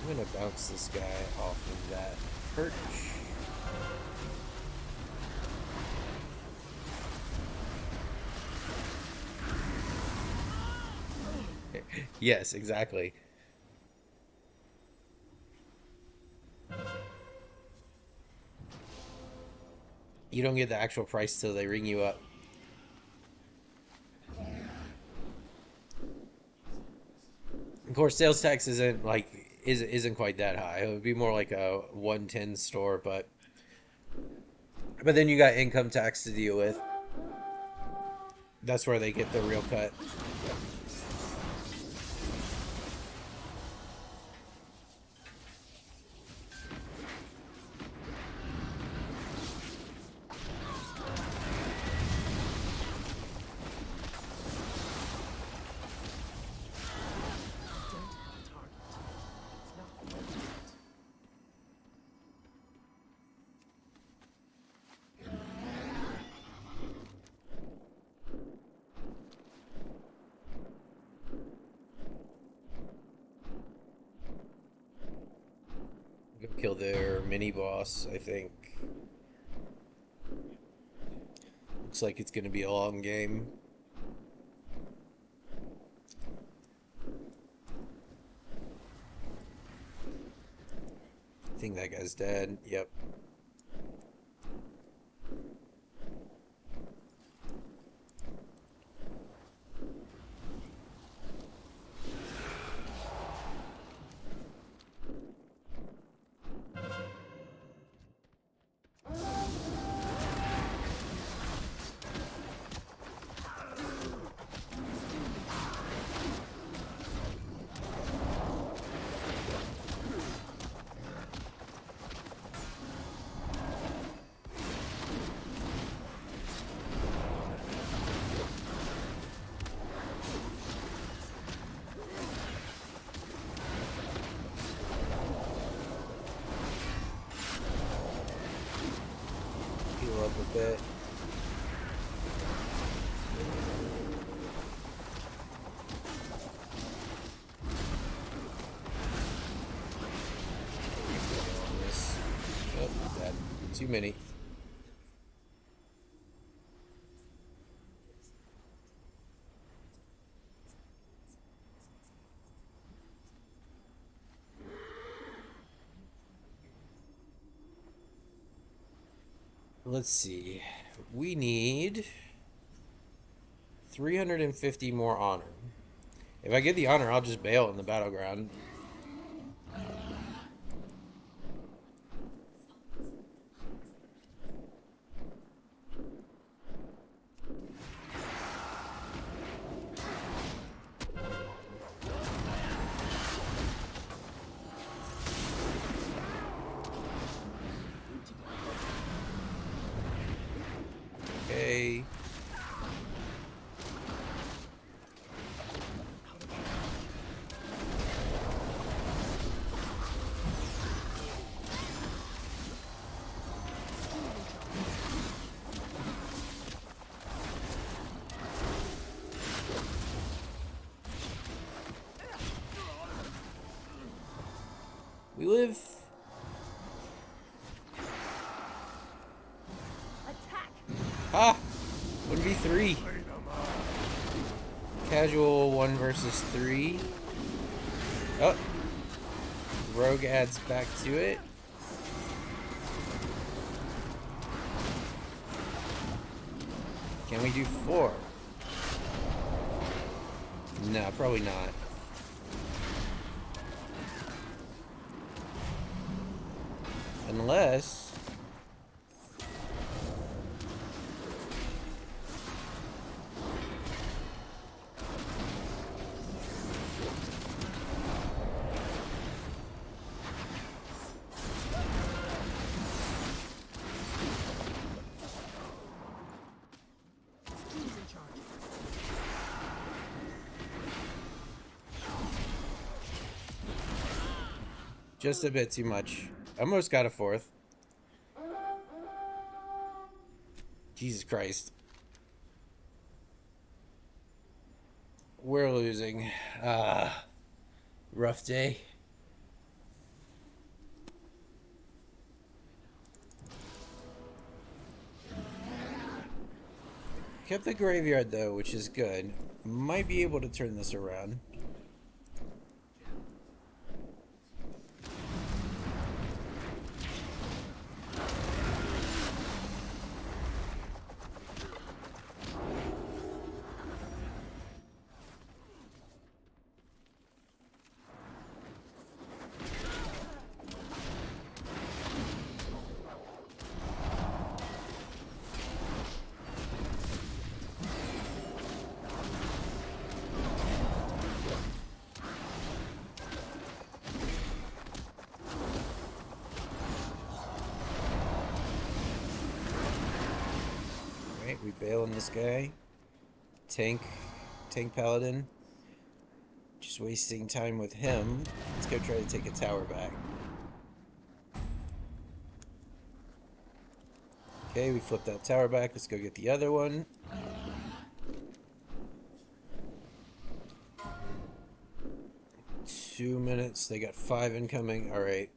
A: I'm gonna bounce this guy off of that perch. Yes, exactly. You don't get the actual price till they ring you up. Of course, sales tax isn't like isn't quite that high. It would be more like a 110 store, but then you got income tax to deal with. That's where they get the real cut. kill their mini boss, I think. Looks like it's going to be a long game. I think that guy's dead. Yep. Heal up a bit. Oh, that too many. Let's see. We need 350 more honor. If I get the honor, I'll just bail in the battleground. Okay. We live. Ah! 1v3. Casual 1 versus 3. Oh. Rogue adds back to it. Can we do 4? No, probably not. Unless... just a bit too much. Almost got a 4th. Jesus Christ. We're losing. Rough day. Kept the graveyard though, which is good. Might be able to turn this around. We bail on this guy. Tank paladin. Just wasting time with him. Let's go try to take a tower back. Okay, we flipped that tower back. Let's go get the other one. Two minutes. They got 5 incoming. Alright.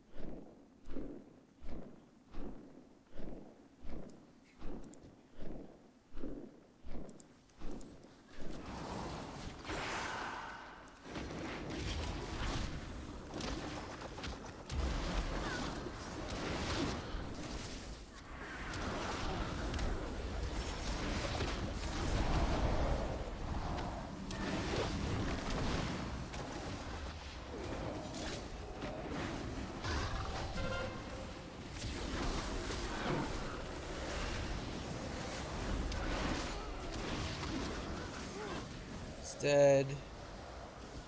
A: dead.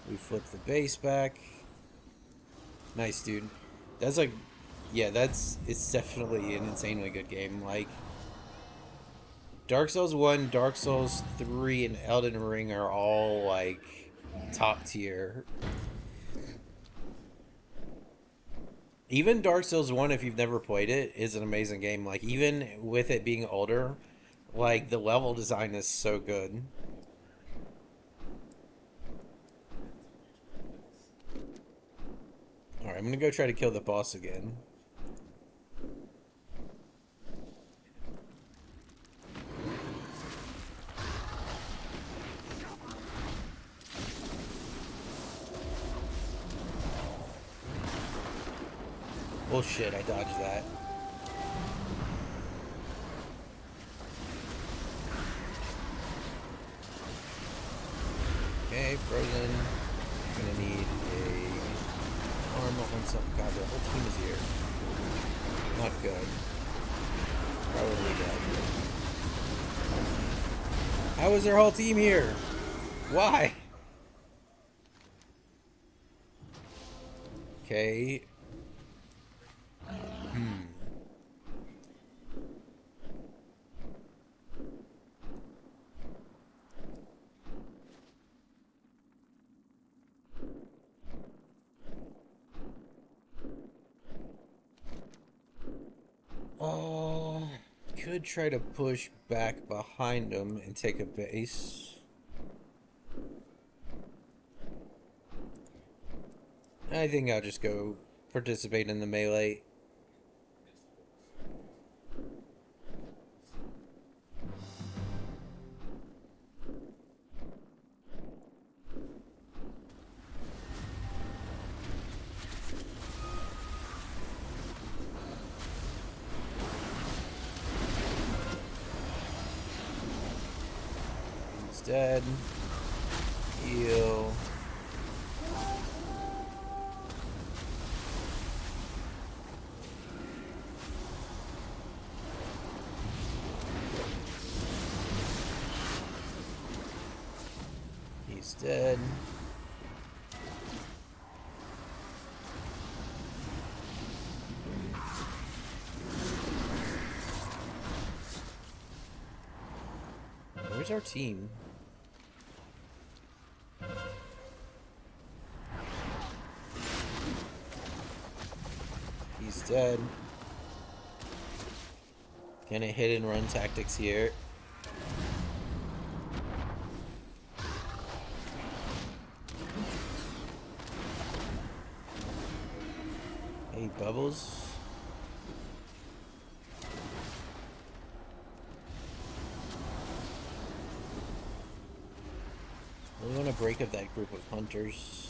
A: We flip the base back. Nice, dude. That's like, yeah, it's definitely an insanely good game. Like, Dark Souls 1, Dark Souls 3, and Elden Ring are all, like, top tier. Even Dark Souls 1, if you've never played it, is an amazing game. Like, even with it being older, like, the level design is so good. Alright, I'm gonna go try to kill the boss again. Oh shit, I dodged that. Okay, frozen. Gonna need a arm on something. God, their whole team is here. Not good. Probably dead. How is their whole team here? Why? Okay. Could try to push back behind them and take a base. I think I'll just go participate in the melee. He's dead. Heal. He's dead. Where's our team? He's dead. Can I hit and run tactics here? Hey, Bubbles. We want to break up that group of hunters.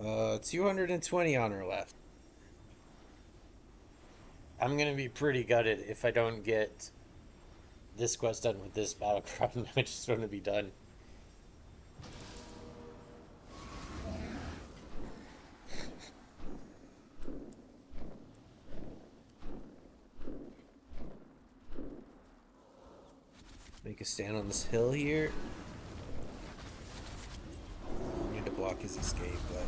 A: Uh, 220 honor left. I'm gonna be pretty gutted if I don't get this quest done with this battle cry. I just want to be done. Make a stand on this hill here. Need to block his escape, but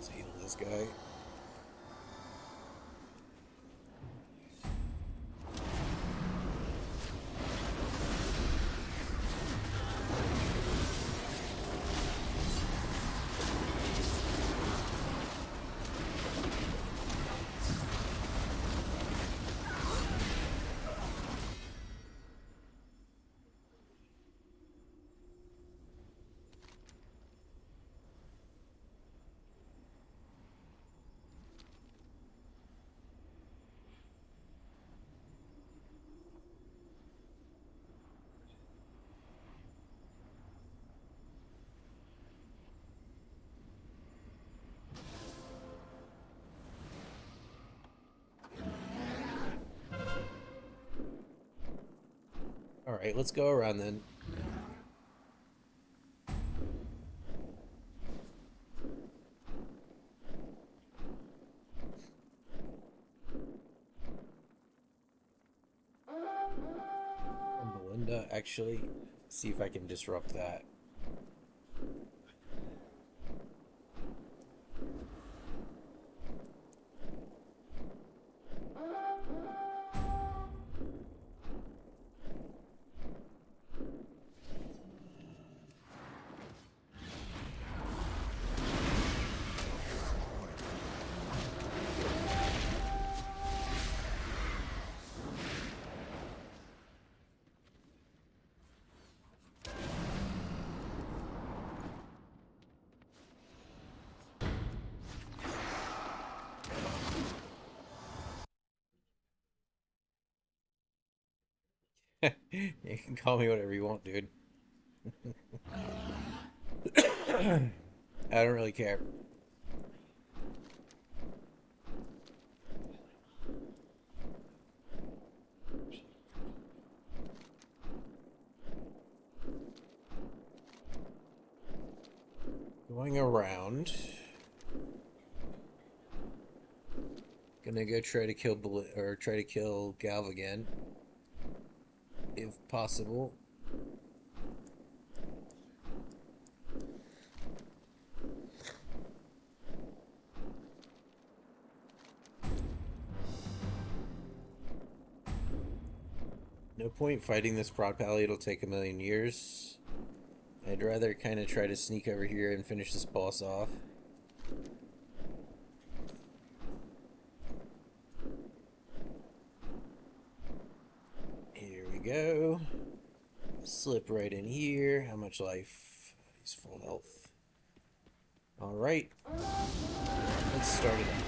A: let's heal this guy. Alright, let's go around then. Belinda, actually, see if I can disrupt that. You can call me whatever you want, dude. I don't really care. Going around. Gonna go try to kill Galv again, if possible. No point fighting this prod pally, it'll take a million years. I'd rather kind of try to sneak over here and finish this boss off. Here we go. Slip right in here. How much life? He's full health. Alright. Let's start it out.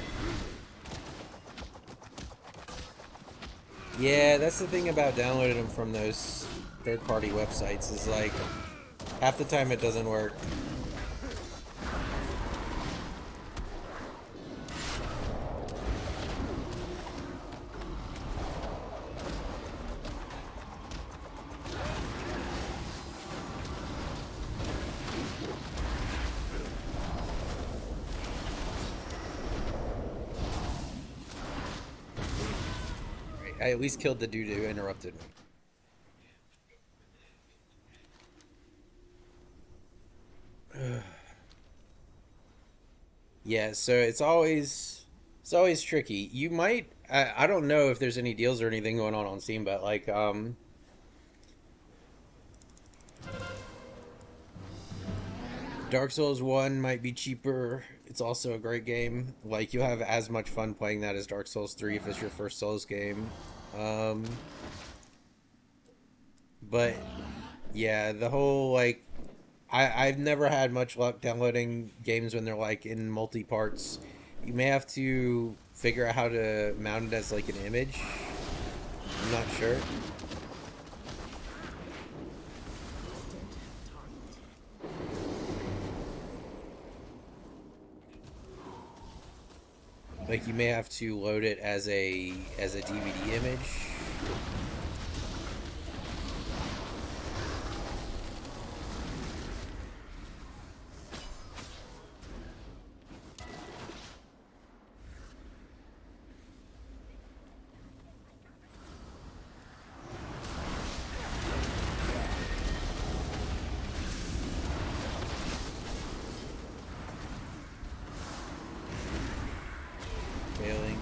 A: Yeah, that's the thing about downloading them from those third-party websites is like half the time it doesn't work. I at least killed the dude who interrupted me. Yeah, so it's always tricky. You might I don't know if there's any deals or anything going on Steam, but like Dark Souls 1 might be cheaper. It's also a great game. Like you'll have as much fun playing that as Dark Souls 3 if it's your first Souls game. But yeah, the whole like I've never had much luck downloading games when they're like in multi parts. You may have to figure out how to mount it as like an image. I'm not sure. Like you may have to load it as a DVD image. Failing.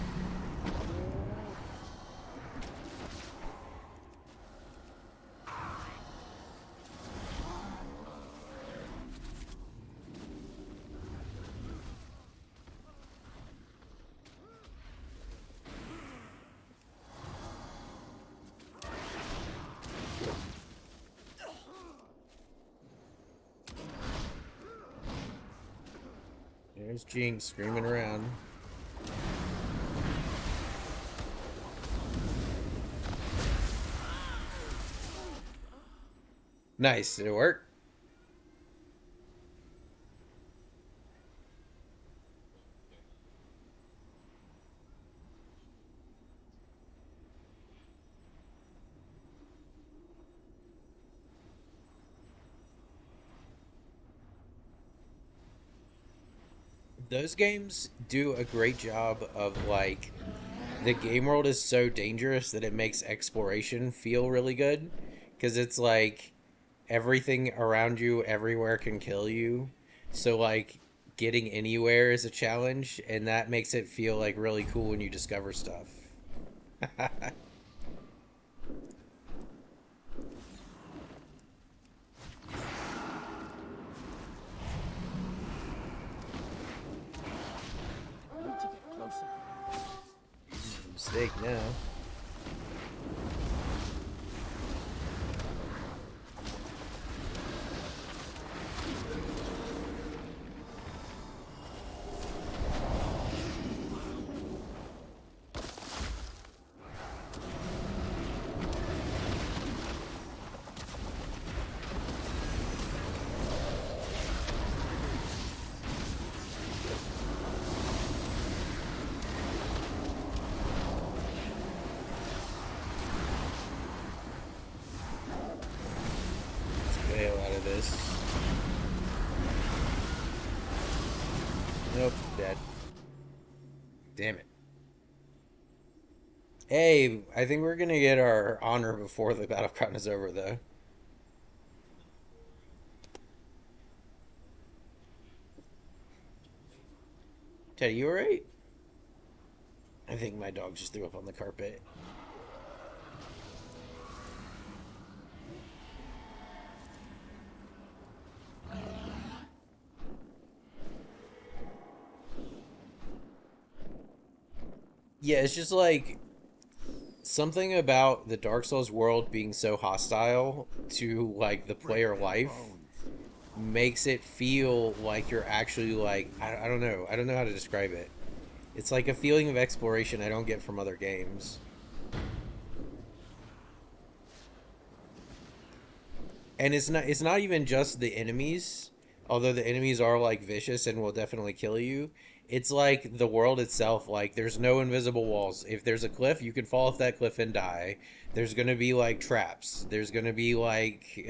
A: There's Jinx screaming around. Nice. Did it work? Those games do a great job of like the game world is so dangerous that it makes exploration feel really good because it's like everything around you everywhere can kill you. So like getting anywhere is a challenge and that makes it feel like really cool when you discover stuff.
C: Need to get closer.
A: Mistake now. Bail out of this. Nope, dead. Damn it. Hey, I think we're gonna get our honor before the battleground is over, though. Teddy, you alright? I think my dog just threw up on the carpet. Yeah, it's just like something about the Dark Souls world being so hostile to like the player life makes it feel like you're actually like I don't know. I don't know how to describe it. It's like a feeling of exploration I don't get from other games. And it's not even just the enemies, although the enemies are like vicious and will definitely kill you. It's like the world itself, like there's no invisible walls. If there's a cliff, you can fall off that cliff and die. There's gonna be like traps. There's gonna be like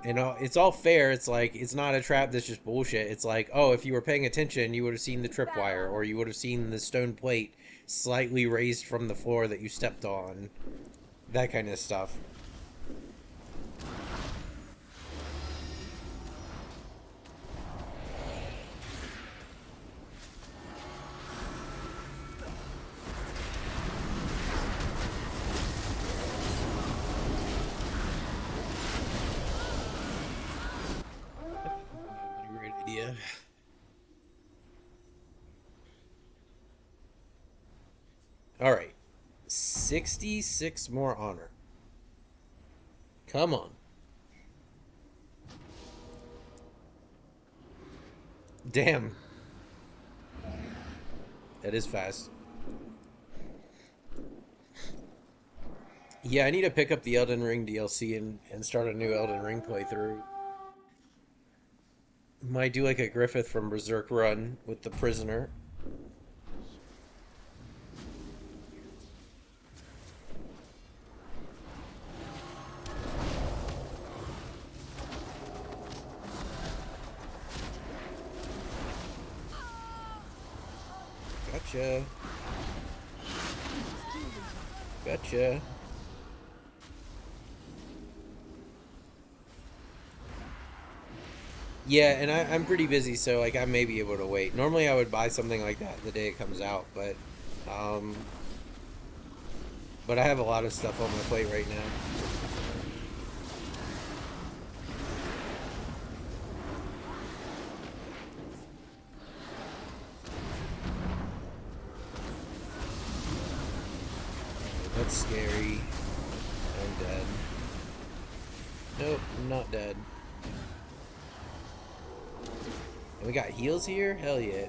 A: it's all fair. It's like it's not a trap that's just bullshit. It's like, oh, if you were paying attention, you would have seen the tripwire, or you would have seen the stone plate slightly raised from the floor that you stepped on. That kind of stuff. Great idea. All right. 66 more honor. Come on. Damn. That is fast. Yeah, I need to pick up the Elden Ring DLC and start a new Elden Ring playthrough. Might do like a Griffith from Berserk run with the prisoner. Gotcha. Gotcha. Yeah, and I'm pretty busy, so like I may be able to wait. Normally I would buy something like that the day it comes out, um, but I have a lot of stuff on my plate right now. That's scary. I'm dead. Nope, I'm not dead. And we got heals here? Hell yeah.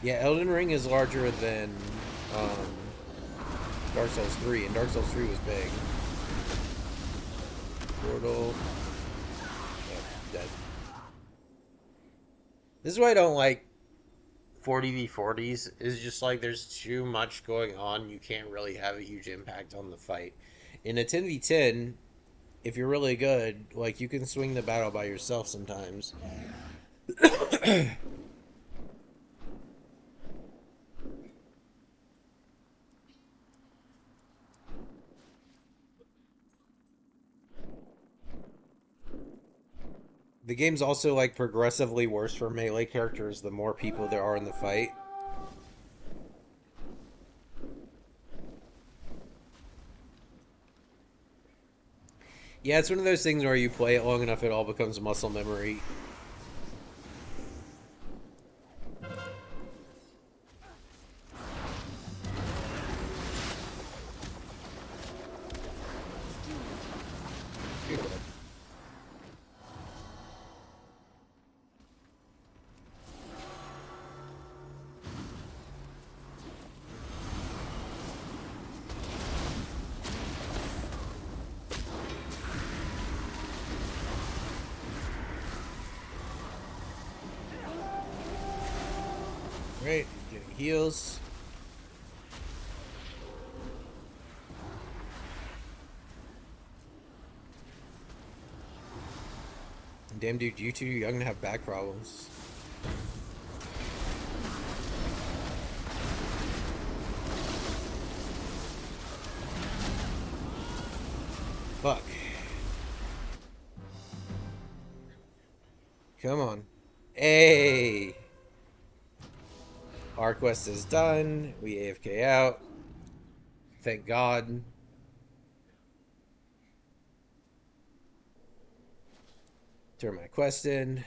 A: Yeah, Elden Ring is larger than um, Dark Souls 3, and Dark Souls 3 was big. Portal. Yep, dead. This is why I don't like 40v40s. Is just like there's too much going on. You can't really have a huge impact on the fight. In a 10v10, if you're really good, like you can swing the battle by yourself sometimes. The game's also like progressively worse for melee characters the more people there are in the fight. Yeah, it's one of those things where you play it long enough, it all becomes muscle memory. Right, getting heals. Damn, dude, you too young to have back problems. Fuck. Come on. Hey! Our quest is done. We AFK out. Thank God. Turn my quest in.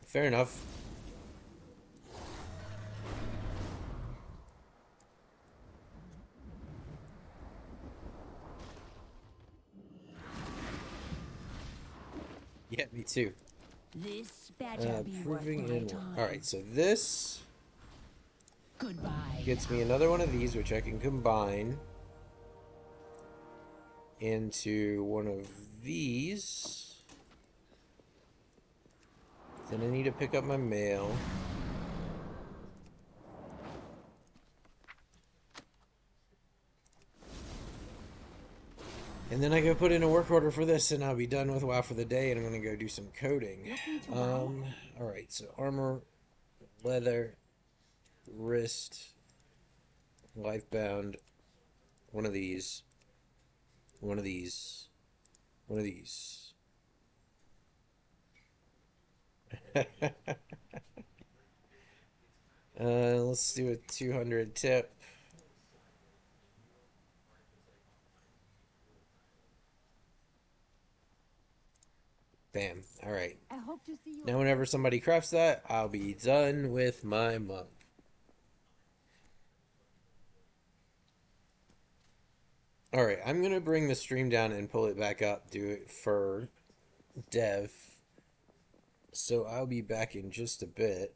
A: Fair enough. Yeah, me too.
F: This better be worth
A: Proving
F: my
A: in.
F: time.
A: Alright, so this
F: Goodbye.
A: gets me another one of these, which I can combine into one of these. Then I need to pick up my mail. And then I go put in a work order for this, and I'll be done with WoW for the day, and I'm going to go do some coding. Alright, so armor, leather, wrist, lifebound, one of these, one of these, one of these. Let's do a 200 tip. Bam. Alright.
F: I hope to see you.
A: Now whenever somebody crafts that, I'll be done with my monk. Alright, I'm going to bring the stream down and pull it back up, do it for dev. So I'll be back in just a bit.